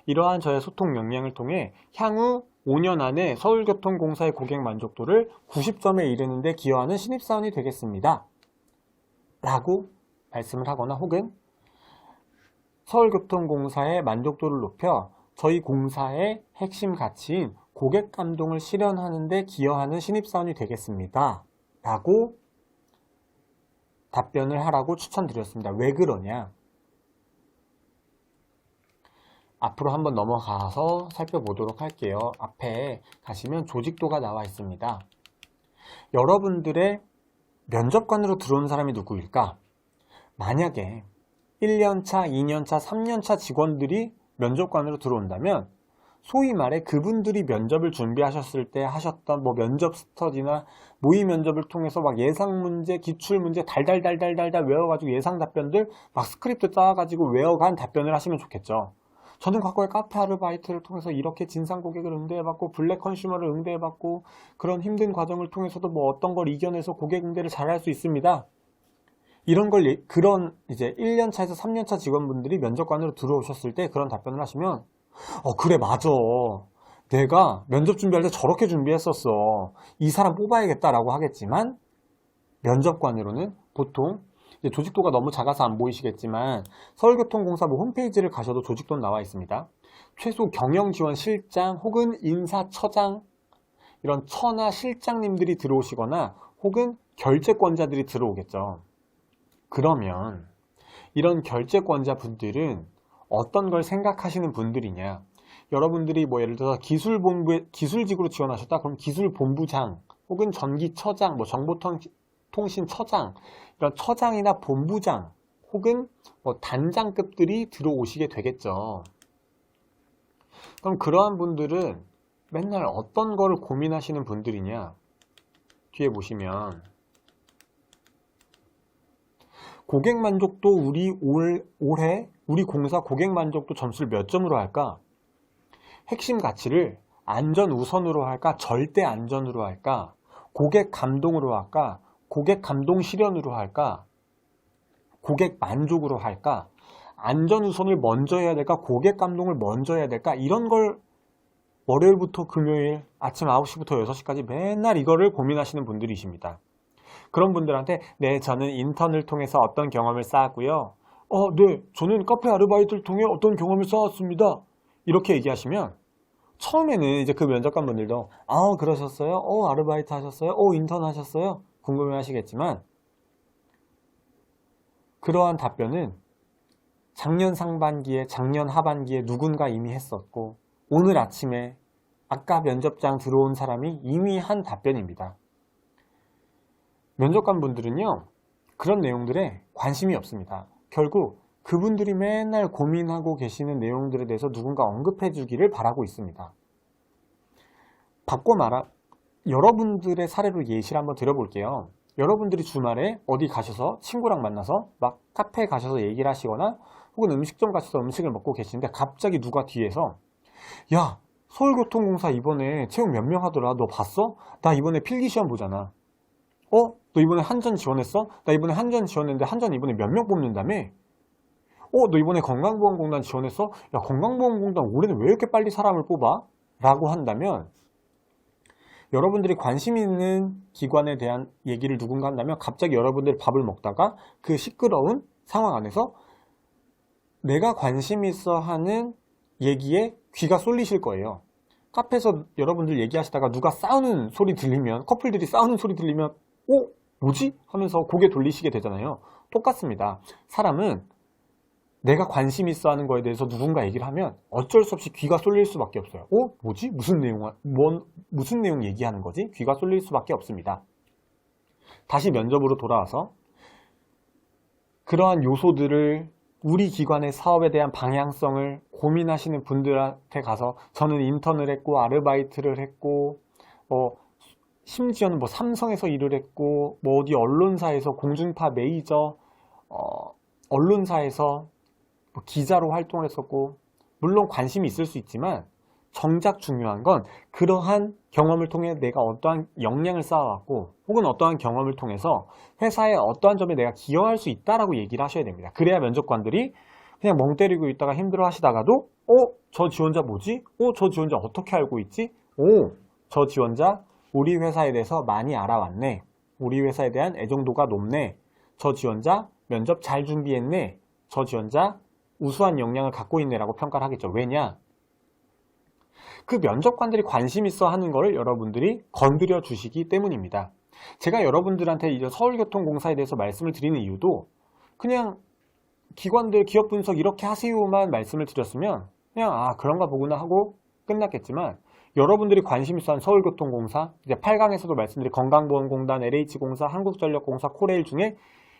이러한 저의 소통 역량을 통해 향후 5년 안에 서울교통공사의 고객 만족도를 90점에 이르는 데 기여하는 신입사원이 되겠습니다. 라고 말씀을 하거나 혹은 서울교통공사의 만족도를 높여 저희 공사의 핵심 가치인 고객 감동을 실현하는 데 기여하는 신입사원이 되겠습니다. 라고 답변을 하라고 추천드렸습니다. 왜 그러냐? 앞으로 한번 넘어가서 살펴보도록 할게요. 앞에 가시면 조직도가 나와 있습니다. 여러분들의 면접관으로 들어온 사람이 누구일까? 만약에 1년차, 2년차, 3년차 직원들이 면접관으로 들어온다면 소위 말해 그분들이 면접을 준비하셨을 때 하셨던 뭐 면접 스터디나 모의 면접을 통해서 막 예상 문제, 기출 문제 달달달달달달 외워가지고 예상 답변들 막 스크립트 짜가지고 외워간 답변을 하시면 좋겠죠. 저는 과거에 카페 아르바이트를 통해서 이렇게 진상 고객을 응대해봤고 블랙 컨슈머를 응대해봤고 그런 힘든 과정을 통해서도 뭐 어떤 걸 이겨내서 고객 응대를 잘할 수 있습니다. 이런 걸 그런 이제 1년차에서 3년차 직원분들이 면접관으로 들어오셨을 때 그런 답변을 하시면 그래 맞아. 내가 면접 준비할 때 저렇게 준비했었어. 이 사람 뽑아야겠다라고 하겠지만 면접관으로는 보통 이제 조직도가 너무 작아서 안 보이시겠지만 서울교통공사 뭐 홈페이지를 가셔도 조직도는 나와 있습니다. 최소 경영지원실장 혹은 인사처장 이런 처나 실장님들이 들어오시거나 혹은 결재권자들이 들어오겠죠. 그러면 이런 결재권자 분들은 어떤 걸 생각하시는 분들이냐? 여러분들이 뭐 예를 들어서 기술본부에 기술직으로 지원하셨다 그럼 기술본부장 혹은 전기처장 뭐 정보통신처장 이런 처장이나 본부장 혹은 뭐 단장급들이 들어오시게 되겠죠. 그럼 그러한 분들은 맨날 어떤 거를 고민하시는 분들이냐? 뒤에 보시면 고객 만족도 올해 우리 공사 고객 만족도 점수를 몇 점으로 할까? 핵심 가치를 안전 우선으로 할까? 절대 안전으로 할까? 고객 감동으로 할까? 고객 감동 실현으로 할까? 고객 만족으로 할까? 안전 우선을 먼저 해야 될까? 고객 감동을 먼저 해야 될까? 이런 걸 월요일부터 금요일 아침 9시부터 6시까지 맨날 이거를 고민하시는 분들이십니다. 그런 분들한테 네, 저는 인턴을 통해서 어떤 경험을 쌓았고요. 네, 저는 카페 아르바이트를 통해 어떤 경험을 쌓았습니다. 이렇게 얘기하시면 처음에는 이제 그 면접관 분들도 그러셨어요? 아르바이트 하셨어요? 인턴 하셨어요? 궁금해 하시겠지만 그러한 답변은 작년 상반기에 작년 하반기에 누군가 이미 했었고 오늘 아침에 아까 면접장 들어온 사람이 이미 한 답변입니다. 면접관 분들은요 그런 내용들에 관심이 없습니다. 결국 그분들이 맨날 고민하고 계시는 내용들에 대해서 누군가 언급해 주기를 바라고 있습니다. 바꿔 말하 여러분들의 사례로 예시를 한번 들어볼게요. 여러분들이 주말에 어디 가셔서 친구랑 만나서 막 카페에 가셔서 얘기를 하시거나 혹은 음식점 가셔서 음식을 먹고 계시는데 갑자기 누가 뒤에서 야, 서울교통공사 이번에 채용 몇 명 하더라. 너 봤어? 나 이번에 필기시험 보잖아. 너 이번에 한전 지원했어? 나 이번에 한전 지원했는데 한전 이번에 몇 명 뽑는다며? 너 이번에 건강보험공단 지원했어? 야, 건강보험공단 올해는 왜 이렇게 빨리 사람을 뽑아? 라고 한다면 여러분들이 관심 있는 기관에 대한 얘기를 누군가 한다면 갑자기 여러분들이 밥을 먹다가 그 시끄러운 상황 안에서 내가 관심 있어 하는 얘기에 귀가 쏠리실 거예요. 카페에서 여러분들 얘기하시다가 누가 싸우는 소리 들리면, 커플들이 싸우는 소리 들리면 뭐지? 하면서 고개 돌리시게 되잖아요. 똑같습니다. 사람은 내가 관심 있어 하는 거에 대해서 누군가 얘기를 하면 어쩔 수 없이 귀가 쏠릴 수밖에 없어요. 뭐지? 무슨 내용 얘기하는 거지? 귀가 쏠릴 수밖에 없습니다. 다시 면접으로 돌아와서 그러한 요소들을 우리 기관의 사업에 대한 방향성을 고민하시는 분들한테 가서 저는 인턴을 했고 아르바이트를 했고 심지어는 삼성에서 일을 했고 어디 언론사에서 공중파 메이저 언론사에서 기자로 활동을 했었고 물론 관심이 있을 수 있지만 정작 중요한 건 그러한 경험을 통해 내가 어떠한 역량을 쌓아왔고 혹은 어떠한 경험을 통해서 회사의 어떠한 점에 내가 기여할 수 있다라고 얘기를 하셔야 됩니다. 그래야 면접관들이 그냥 멍 때리고 있다가 힘들어 하시다가도 저 지원자 뭐지? 저 지원자 어떻게 알고 있지? 저 지원자 우리 회사에 대해서 많이 알아왔네. 우리 회사에 대한 애정도가 높네. 저 지원자 면접 잘 준비했네. 저 지원자 우수한 역량을 갖고 있네라고 평가를 하겠죠. 왜냐? 그 면접관들이 관심 있어 하는 거를 여러분들이 건드려 주시기 때문입니다. 제가 여러분들한테 이제 서울교통공사에 대해서 말씀을 드리는 이유도 그냥 기관들 기업 분석 이렇게 하세요만 말씀을 드렸으면 그냥 그런가 보구나 하고 끝났겠지만 여러분들이 관심 있어 하는 서울교통공사, 이제 8강에서도 말씀드린 건강보험공단, LH공사, 한국전력공사, 코레일 중에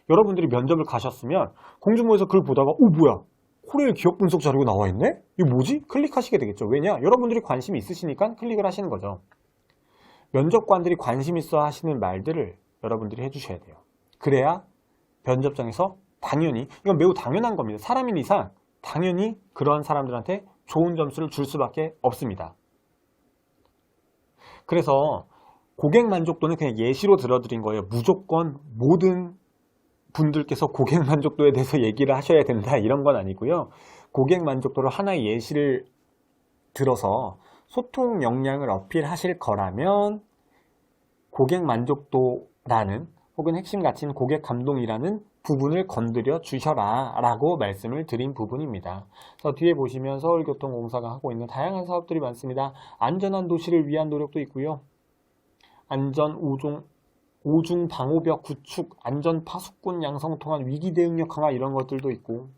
여러분들이 면접을 가셨으면 공중보에서 그걸 보다가 뭐야? 코레일 기업 분석 자료가 나와 있네? 이거 뭐지? 클릭하시게 되겠죠. 왜냐? 여러분들이 관심이 있으시니까 클릭을 하시는 거죠. 면접관들이 관심 있어 하시는 말들을 여러분들이 해주셔야 돼요. 그래야 면접장에서 당연히, 이건 매우 당연한 겁니다. 사람인 이상 당연히 그런 사람들한테 좋은 점수를 줄 수밖에 없습니다. 그래서 고객 만족도는 그냥 예시로 들어드린 거예요. 무조건 모든 분들께서 고객 만족도에 대해서 얘기를 하셔야 된다 이런 건 아니고요. 고객 만족도를 하나의 예시를 들어서 소통 역량을 어필하실 거라면 고객 만족도라는 혹은 핵심 가치인 고객 감동이라는 부분을 건드려 주셔라 라고 말씀을 드린 부분입니다. 그래서 뒤에 보시면 서울교통공사가 하고 있는 다양한 사업들이 많습니다. 안전한 도시를 위한 노력도 있고요. 안전 오중 방호벽 구축, 안전 파수꾼 양성 통한 위기 대응력 강화 이런 것들도 있고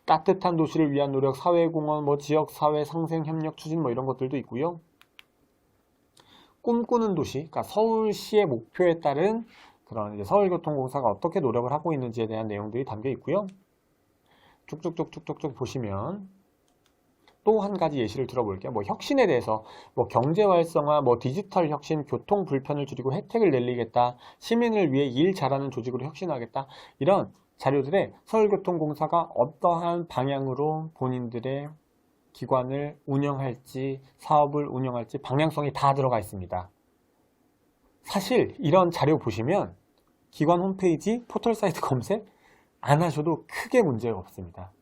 따뜻한 도시를 위한 노력, 사회공헌, 지역사회 상생 협력 추진 이런 것들도 있고요. 꿈꾸는 도시, 그러니까 서울시의 목표에 따른 그런 이제 서울교통공사가 어떻게 노력을 하고 있는지에 대한 내용들이 담겨 있고요. 쭉쭉쭉쭉쭉 보시면 또 한 가지 예시를 들어볼게요. 혁신에 대해서 경제 활성화, 디지털 혁신, 교통 불편을 줄이고 혜택을 늘리겠다, 시민을 위해 일 잘하는 조직으로 혁신하겠다 이런 자료들에 서울교통공사가 어떠한 방향으로 본인들의 기관을 운영할지 사업을 운영할지 방향성이 다 들어가 있습니다. 사실 이런 자료 보시면 기관 홈페이지 포털 사이트 검색 안 하셔도 크게 문제가 없습니다.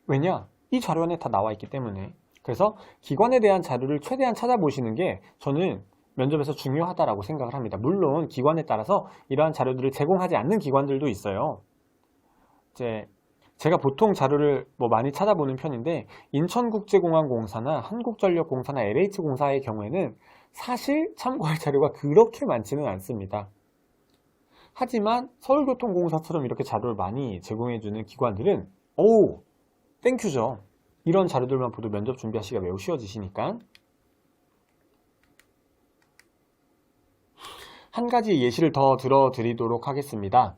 왜냐? 이 자료 안에 다 나와 있기 때문에. 그래서 기관에 대한 자료를 최대한 찾아보시는 게 저는 면접에서 중요하다고 생각을 합니다. 물론 기관에 따라서 이러한 자료들을 제공하지 않는 기관들도 있어요. 제가 보통 자료를 많이 찾아보는 편인데 인천국제공항공사나 한국전력공사나 LH공사의 경우에는 사실 참고할 자료가 그렇게 많지는 않습니다. 하지만 서울교통공사처럼 이렇게 자료를 많이 제공해주는 기관들은 땡큐죠. 이런 자료들만 보도 면접 준비하시기가 매우 쉬워지시니까. 한 가지 예시를 더 들어드리도록 하겠습니다.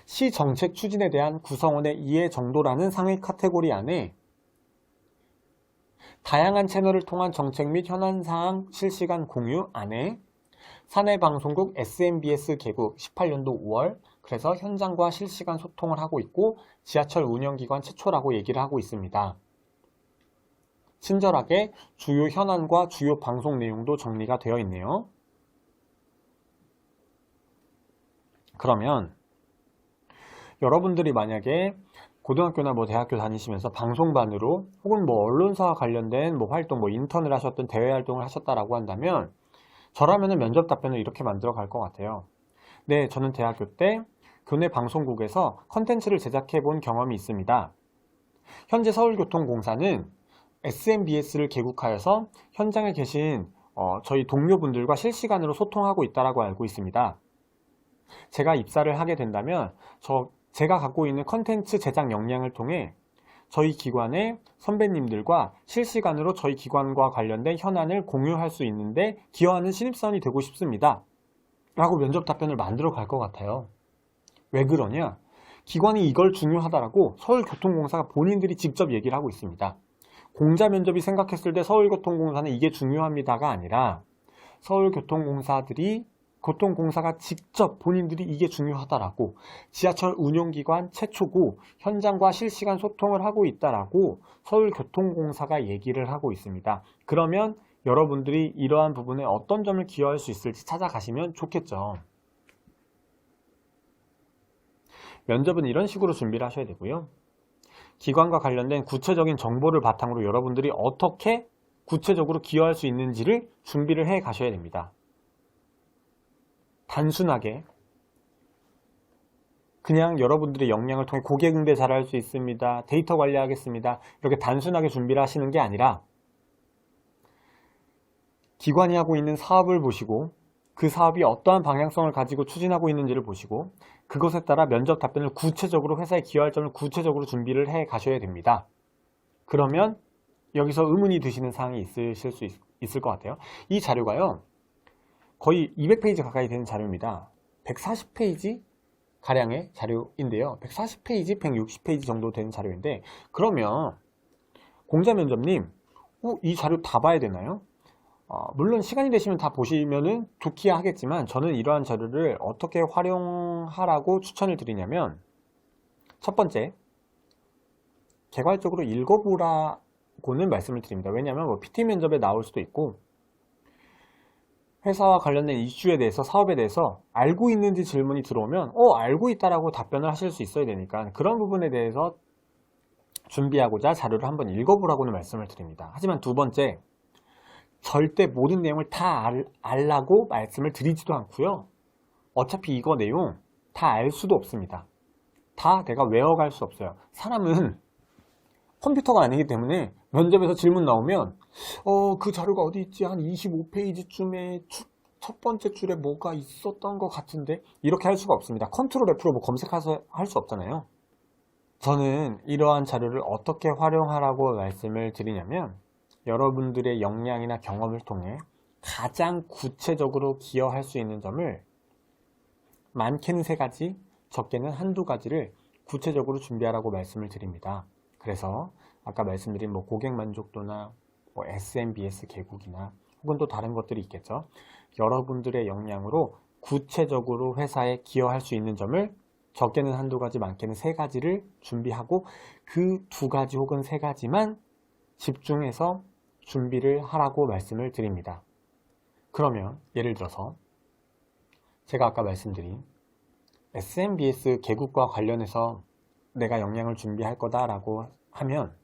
시 정책 추진에 대한 구성원의 이해 정도라는 상위 카테고리 안에 다양한 채널을 통한 정책 및 현안사항 실시간 공유 안에 사내방송국 SMBS 개국 18년도 5월 그래서 현장과 실시간 소통을 하고 있고 지하철 운영기관 최초라고 얘기를 하고 있습니다. 친절하게 주요 현안과 주요 방송 내용도 정리가 되어 있네요. 그러면 여러분들이 만약에 고등학교나 뭐 대학교 다니시면서 방송반으로 혹은 뭐 언론사와 관련된 뭐 활동, 뭐 인턴을 하셨던 대외 활동을 하셨다라고 한다면 저라면은 면접 답변을 이렇게 만들어 갈 것 같아요. 네, 저는 대학교 때 교내 방송국에서 컨텐츠를 제작해 본 경험이 있습니다. 현재 서울교통공사는 SMBS를 개국하여서 현장에 계신 저희 동료분들과 실시간으로 소통하고 있다고 알고 있습니다. 제가 입사를 하게 된다면 제가 갖고 있는 컨텐츠 제작 역량을 통해 저희 기관의 선배님들과 실시간으로 저희 기관과 관련된 현안을 공유할 수 있는데 기여하는 신입사원이 되고 싶습니다. 라고 면접 답변을 만들어 갈 것 같아요. 왜 그러냐? 기관이 이걸 중요하다라고 서울교통공사가 본인들이 직접 얘기를 하고 있습니다. 공자 면접이 생각했을 때 서울교통공사는 이게 중요합니다가 아니라 교통공사가 직접 본인들이 이게 중요하다라고 지하철 운용기관 최초고 현장과 실시간 소통을 하고 있다라고 서울교통공사가 얘기를 하고 있습니다. 그러면 여러분들이 이러한 부분에 어떤 점을 기여할 수 있을지 찾아가시면 좋겠죠. 면접은 이런 식으로 준비를 하셔야 되고요. 기관과 관련된 구체적인 정보를 바탕으로 여러분들이 어떻게 구체적으로 기여할 수 있는지를 준비를 해 가셔야 됩니다. 단순하게 그냥 여러분들의 역량을 통해 고객 응대 잘할 수 있습니다. 데이터 관리하겠습니다. 이렇게 단순하게 준비를 하시는 게 아니라 기관이 하고 있는 사업을 보시고 그 사업이 어떠한 방향성을 가지고 추진하고 있는지를 보시고 그것에 따라 면접 답변을 구체적으로 회사에 기여할 점을 구체적으로 준비를 해 가셔야 됩니다. 그러면 여기서 의문이 드시는 사항이 있으실 수 있을 것 같아요. 이 자료가요. 거의 200페이지 가까이 되는 자료입니다. 140페이지 가량의 자료인데요. 140페이지, 160페이지 정도 되는 자료인데 그러면 공자면접님 이 자료 다 봐야 되나요? 물론 시간이 되시면 다 보시면은 좋기야 하겠지만 저는 이러한 자료를 어떻게 활용하라고 추천을 드리냐면 첫 번째, 개괄적으로 읽어보라고는 말씀을 드립니다. 왜냐하면 뭐 PT 면접에 나올 수도 있고 회사와 관련된 이슈에 대해서 사업에 대해서 알고 있는지 질문이 들어오면 알고 있다라고 답변을 하실 수 있어야 되니까 그런 부분에 대해서 준비하고자 자료를 한번 읽어보라고는 말씀을 드립니다. 하지만 두 번째, 절대 모든 내용을 다 알라고 말씀을 드리지도 않고요. 어차피 이거 내용 다 알 수도 없습니다. 다 내가 외워갈 수 없어요. 사람은 컴퓨터가 아니기 때문에 면접에서 질문 나오면 그 자료가 어디 있지? 한 25페이지쯤에 첫 번째 줄에 뭐가 있었던 것 같은데 이렇게 할 수가 없습니다. 컨트롤 F로 뭐 검색해서 할 수 없잖아요. 저는 이러한 자료를 어떻게 활용하라고 말씀을 드리냐면 여러분들의 역량이나 경험을 통해 가장 구체적으로 기여할 수 있는 점을 많게는 3가지, 적게는 한두 가지를 구체적으로 준비하라고 말씀을 드립니다. 그래서 아까 말씀드린 뭐 고객 만족도나 뭐 SMBS 개국이나 혹은 또 다른 것들이 있겠죠. 여러분들의 역량으로 구체적으로 회사에 기여할 수 있는 점을 적게는 한두 가지, 많게는 3가지를 준비하고 그 2가지 혹은 3가지만 집중해서 준비를 하라고 말씀을 드립니다. 그러면 예를 들어서 제가 아까 말씀드린 SMBS 개국과 관련해서 내가 역량을 준비할 거다라고 하면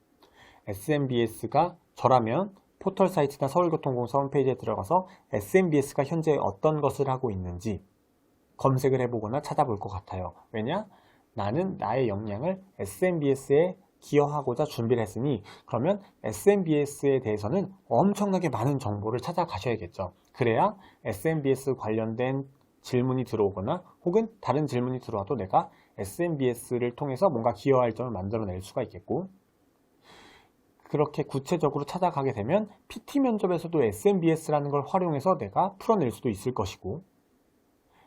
SMBS가 저라면 포털 사이트나 서울교통공사 홈페이지에 들어가서 SMBS가 현재 어떤 것을 하고 있는지 검색을 해보거나 찾아볼 것 같아요. 왜냐? 나는 나의 역량을 SMBS에 기여하고자 준비를 했으니 그러면 SMBS에 대해서는 엄청나게 많은 정보를 찾아가셔야겠죠. 그래야 SMBS 관련된 질문이 들어오거나 혹은 다른 질문이 들어와도 내가 SMBS를 통해서 뭔가 기여할 점을 만들어낼 수가 있겠고 그렇게 구체적으로 찾아가게 되면 PT 면접에서도 SMBS라는 걸 활용해서 내가 풀어낼 수도 있을 것이고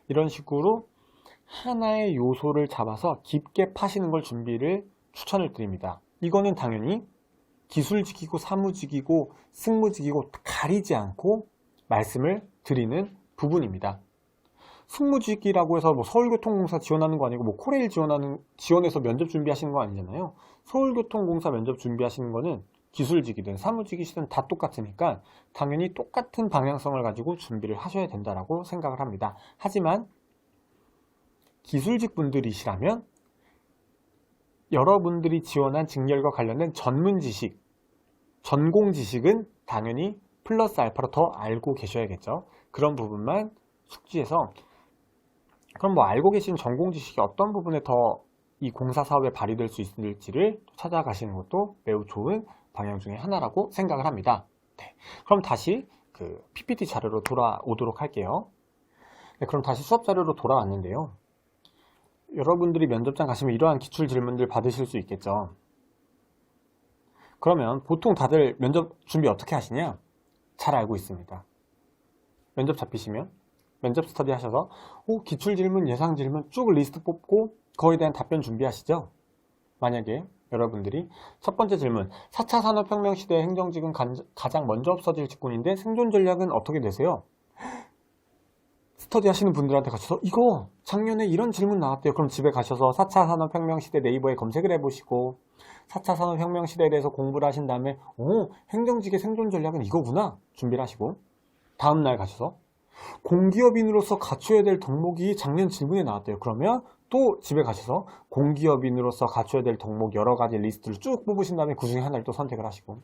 이런 식으로 하나의 요소를 잡아서 깊게 파시는 걸 준비를 추천을 드립니다. 이거는 당연히 기술직이고 사무직이고 승무직이고 가리지 않고 말씀을 드리는 부분입니다. 승무직이라고 해서 뭐 서울교통공사 지원하는 거 아니고 뭐 코레일 지원해서 면접 준비하시는 거 아니잖아요. 서울교통공사 면접 준비하시는 거는 기술직이든 사무직이든 다 똑같으니까 당연히 똑같은 방향성을 가지고 준비를 하셔야 된다라고 생각을 합니다. 하지만 기술직 분들이시라면 여러분들이 지원한 직렬과 관련된 전문 지식, 전공 지식은 당연히 플러스 알파로 더 알고 계셔야겠죠. 그런 부분만 숙지해서, 그럼 뭐 알고 계신 전공 지식이 어떤 부분에 더 이 공사 사업에 발휘될 수 있을지를 찾아가시는 것도 매우 좋은 방향 중에 하나라고 생각을 합니다. 네. 그럼 다시 그 PPT 자료로 돌아오도록 할게요. 네, 그럼 다시 수업 자료로 돌아왔는데요. 여러분들이 면접장 가시면 이러한 기출 질문들 받으실 수 있겠죠. 그러면 보통 다들 면접 준비 어떻게 하시냐? 잘 알고 있습니다. 면접 잡히시면 면접 스터디 하셔서 기출 질문, 예상 질문 쭉 리스트 뽑고 그거에 대한 답변 준비하시죠. 만약에 여러분들이 첫 번째 질문, 4차 산업혁명 시대의 행정직은 가장 먼저 없어질 직군인데 생존 전략은 어떻게 되세요? 스터디 하시는 분들한테 가셔서 이거 작년에 이런 질문 나왔대요. 그럼 집에 가셔서 4차 산업혁명 시대 네이버에 검색을 해보시고 4차 산업혁명 시대에 대해서 공부를 하신 다음에 행정직의 생존 전략은 이거구나 준비를 하시고, 다음날 가셔서 공기업인으로서 갖춰야 될 덕목이 작년 질문에 나왔대요. 그러면 또 집에 가셔서 공기업인으로서 갖춰야 될 덕목 여러 가지 리스트를 쭉 뽑으신 다음에 그 중에 하나를 또 선택을 하시고,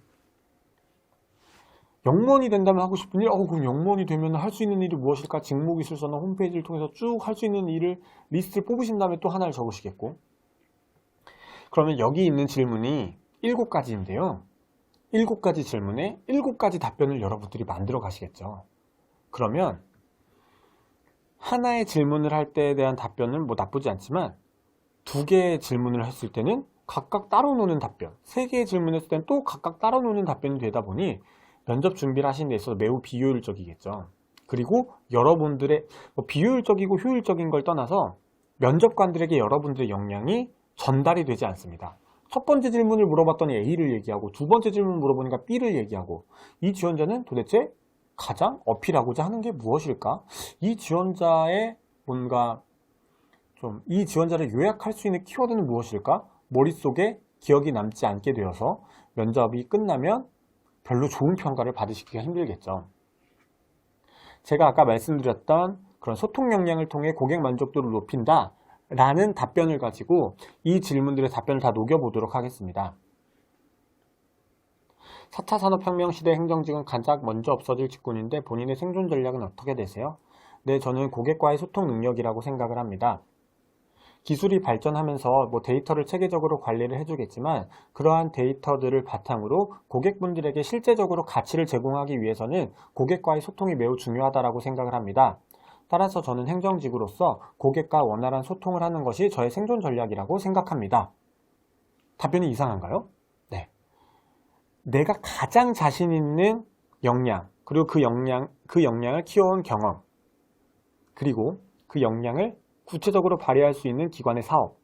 영무원이 된다면 하고 싶은 일, 그럼 영무원이 되면 할 수 있는 일이 무엇일까? 직무기술서나 홈페이지를 통해서 쭉 할 수 있는 일을 리스트를 뽑으신 다음에 또 하나를 적으시겠고, 그러면 여기 있는 질문이 7가지인데요. 7가지 질문에 7가지 답변을 여러분들이 만들어 가시겠죠. 그러면 하나의 질문을 할 때에 대한 답변은 뭐 나쁘지 않지만 2개의 질문을 했을 때는 각각 따로 노는 답변, 3개의 질문을 했을 때는 또 각각 따로 노는 답변이 되다 보니 면접 준비를 하시는 데 있어서 매우 비효율적이겠죠. 그리고 여러분들의 비효율적이고 효율적인 걸 떠나서 면접관들에게 여러분들의 역량이 전달이 되지 않습니다. 첫 번째 질문을 물어봤더니 A를 얘기하고 두 번째 질문 물어보니까 B를 얘기하고, 이 지원자는 도대체 가장 어필하고자 하는 게 무엇일까? 이 지원자의 뭔가 이 지원자를 요약할 수 있는 키워드는 무엇일까? 머릿속에 기억이 남지 않게 되어서 면접이 끝나면 별로 좋은 평가를 받으시기가 힘들겠죠. 제가 아까 말씀드렸던 그런 소통 역량을 통해 고객 만족도를 높인다 라는 답변을 가지고 이 질문들의 답변을 다 녹여보도록 하겠습니다. 4차 산업혁명 시대 행정직은 가장 먼저 없어질 직군인데 본인의 생존 전략은 어떻게 되세요? 네, 저는 고객과의 소통 능력이라고 생각을 합니다. 기술이 발전하면서 데이터를 체계적으로 관리를 해주겠지만 그러한 데이터들을 바탕으로 고객분들에게 실제적으로 가치를 제공하기 위해서는 고객과의 소통이 매우 중요하다고 생각을 합니다. 따라서 저는 행정직으로서 고객과 원활한 소통을 하는 것이 저의 생존 전략이라고 생각합니다. 답변이 이상한가요? 네. 내가 가장 자신 있는 역량, 그리고 그 역량을 키워온 경험, 그리고 그 역량을 구체적으로 발휘할 수 있는 기관의 사업,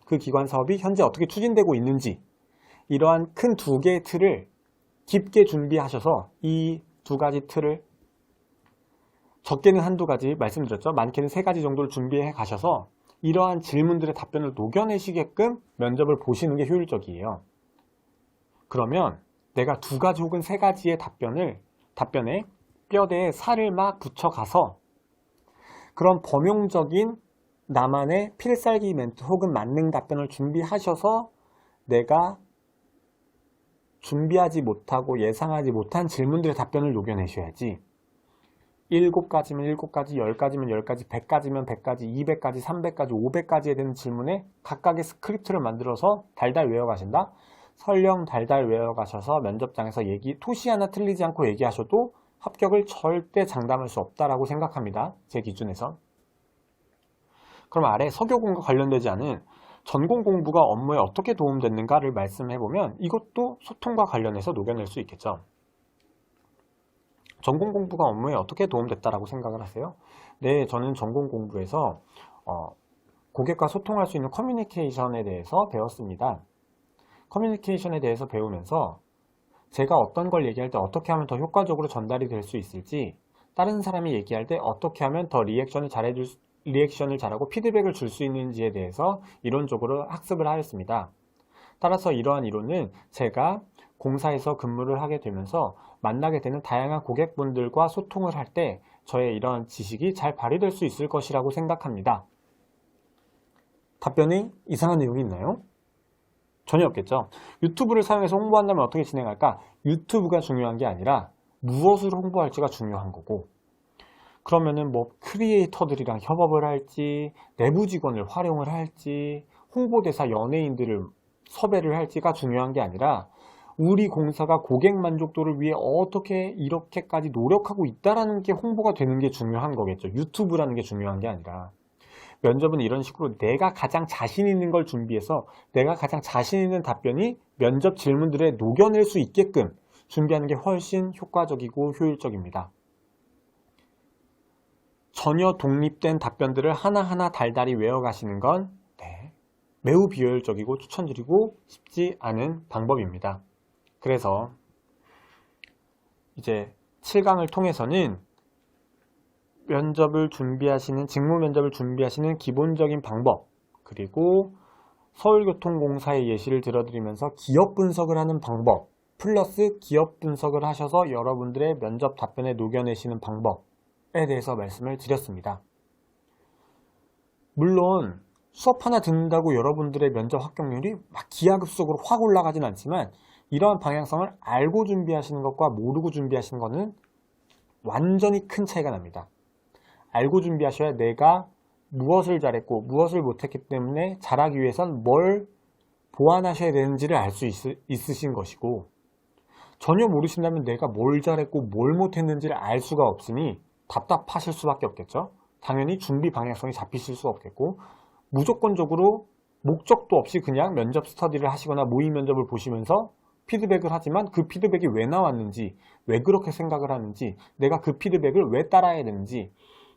그 기관 사업이 현재 어떻게 추진되고 있는지, 이러한 큰 2개의 틀을 깊게 준비하셔서 이 2가지 틀을 적게는 1-2가지 말씀드렸죠. 많게는 3가지 정도를 준비해 가셔서 이러한 질문들의 답변을 녹여내시게끔 면접을 보시는 게 효율적이에요. 그러면 내가 2가지 혹은 3가지의 답변에 뼈대에 살을 막 붙여가서 그런 범용적인 나만의 필살기 멘트 혹은 만능 답변을 준비하셔서 내가 준비하지 못하고 예상하지 못한 질문들의 답변을 녹여내셔야지, 7가지면 7가지, 10가지면 10가지, 100가지면 100가지, 200가지, 300가지, 500가지에 대한 질문에 각각의 스크립트를 만들어서 달달 외워가신다? 설령 달달 외워가셔서 면접장에서 토시 하나 틀리지 않고 얘기하셔도 합격을 절대 장담할 수 없다라고 생각합니다. 제 기준에서. 그럼 아래 서교공과 관련되지 않은 전공 공부가 업무에 어떻게 도움됐는가를 말씀해보면 이것도 소통과 관련해서 녹여낼 수 있겠죠. 전공 공부가 업무에 어떻게 도움됐다라고 생각을 하세요? 네, 저는 전공 공부에서 고객과 소통할 수 있는 커뮤니케이션에 대해서 배웠습니다. 커뮤니케이션에 대해서 배우면서 제가 어떤 걸 얘기할 때 어떻게 하면 더 효과적으로 전달이 될 수 있을지, 다른 사람이 얘기할 때 어떻게 하면 더 리액션을 잘하고 피드백을 줄 수 있는지에 대해서 이론적으로 학습을 하였습니다. 따라서 이러한 이론은 제가 공사에서 근무를 하게 되면서 만나게 되는 다양한 고객분들과 소통을 할 때 저의 이런 지식이 잘 발휘될 수 있을 것이라고 생각합니다. 답변에 이상한 내용이 있나요? 전혀 없겠죠. 유튜브를 사용해서 홍보한다면 어떻게 진행할까? 유튜브가 중요한 게 아니라 무엇을 홍보할지가 중요한 거고, 그러면은 뭐 크리에이터들이랑 협업을 할지, 내부 직원을 활용을 할지, 홍보대사 연예인들을 섭외를 할지가 중요한 게 아니라 우리 공사가 고객 만족도를 위해 어떻게 이렇게까지 노력하고 있다라는 게 홍보가 되는 게 중요한 거겠죠. 유튜브라는 게 중요한 게 아니라. 면접은 이런 식으로 내가 가장 자신 있는 걸 준비해서 내가 가장 자신 있는 답변이 면접 질문들에 녹여낼 수 있게끔 준비하는 게 훨씬 효과적이고 효율적입니다. 전혀 독립된 답변들을 하나하나 달달이 외워가시는 건 매우 비효율적이고 추천드리고 싶지 않은 방법입니다. 그래서 이제 7강을 통해서는 직무 면접을 준비하시는 기본적인 방법, 그리고 서울교통공사의 예시를 들어드리면서 기업 분석을 하는 방법, 플러스 기업 분석을 하셔서 여러분들의 면접 답변에 녹여내시는 방법에 대해서 말씀을 드렸습니다. 물론 수업 하나 듣는다고 여러분들의 면접 합격률이 막 기하급수적으로 확 올라가진 않지만 이러한 방향성을 알고 준비하시는 것과 모르고 준비하시는 것은 완전히 큰 차이가 납니다. 알고 준비하셔야 내가 무엇을 잘했고 무엇을 못했기 때문에 잘하기 위해선 뭘 보완하셔야 되는지를 알 수 있으신 것이고, 전혀 모르신다면 내가 뭘 잘했고 뭘 못했는지를 알 수가 없으니 답답하실 수밖에 없겠죠. 당연히 준비 방향성이 잡히실 수 없겠고, 무조건적으로 목적도 없이 그냥 면접 스터디를 하시거나 모의 면접을 보시면서 피드백을 하지만 그 피드백이 왜 나왔는지, 왜 그렇게 생각을 하는지, 내가 그 피드백을 왜 따라야 되는지,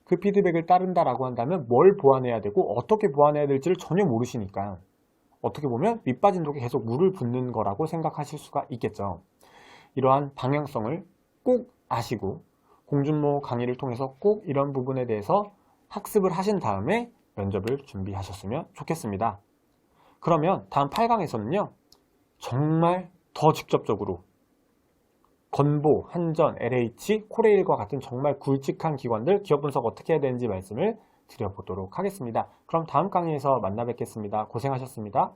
그 피드백을 따른다라고 한다면 뭘 보완해야 되고 어떻게 보완해야 될지를 전혀 모르시니까 어떻게 보면 밑빠진 독에 계속 물을 붓는 거라고 생각하실 수가 있겠죠. 이러한 방향성을 꼭 아시고 공준모 강의를 통해서 꼭 이런 부분에 대해서 학습을 하신 다음에 면접을 준비하셨으면 좋겠습니다. 그러면 다음 8강에서는요, 정말 더 직접적으로 건보, 한전, LH, 코레일과 같은 정말 굵직한 기관들 기업 분석 어떻게 해야 되는지 말씀을 드려보도록 하겠습니다. 그럼 다음 강의에서 만나 뵙겠습니다. 고생하셨습니다.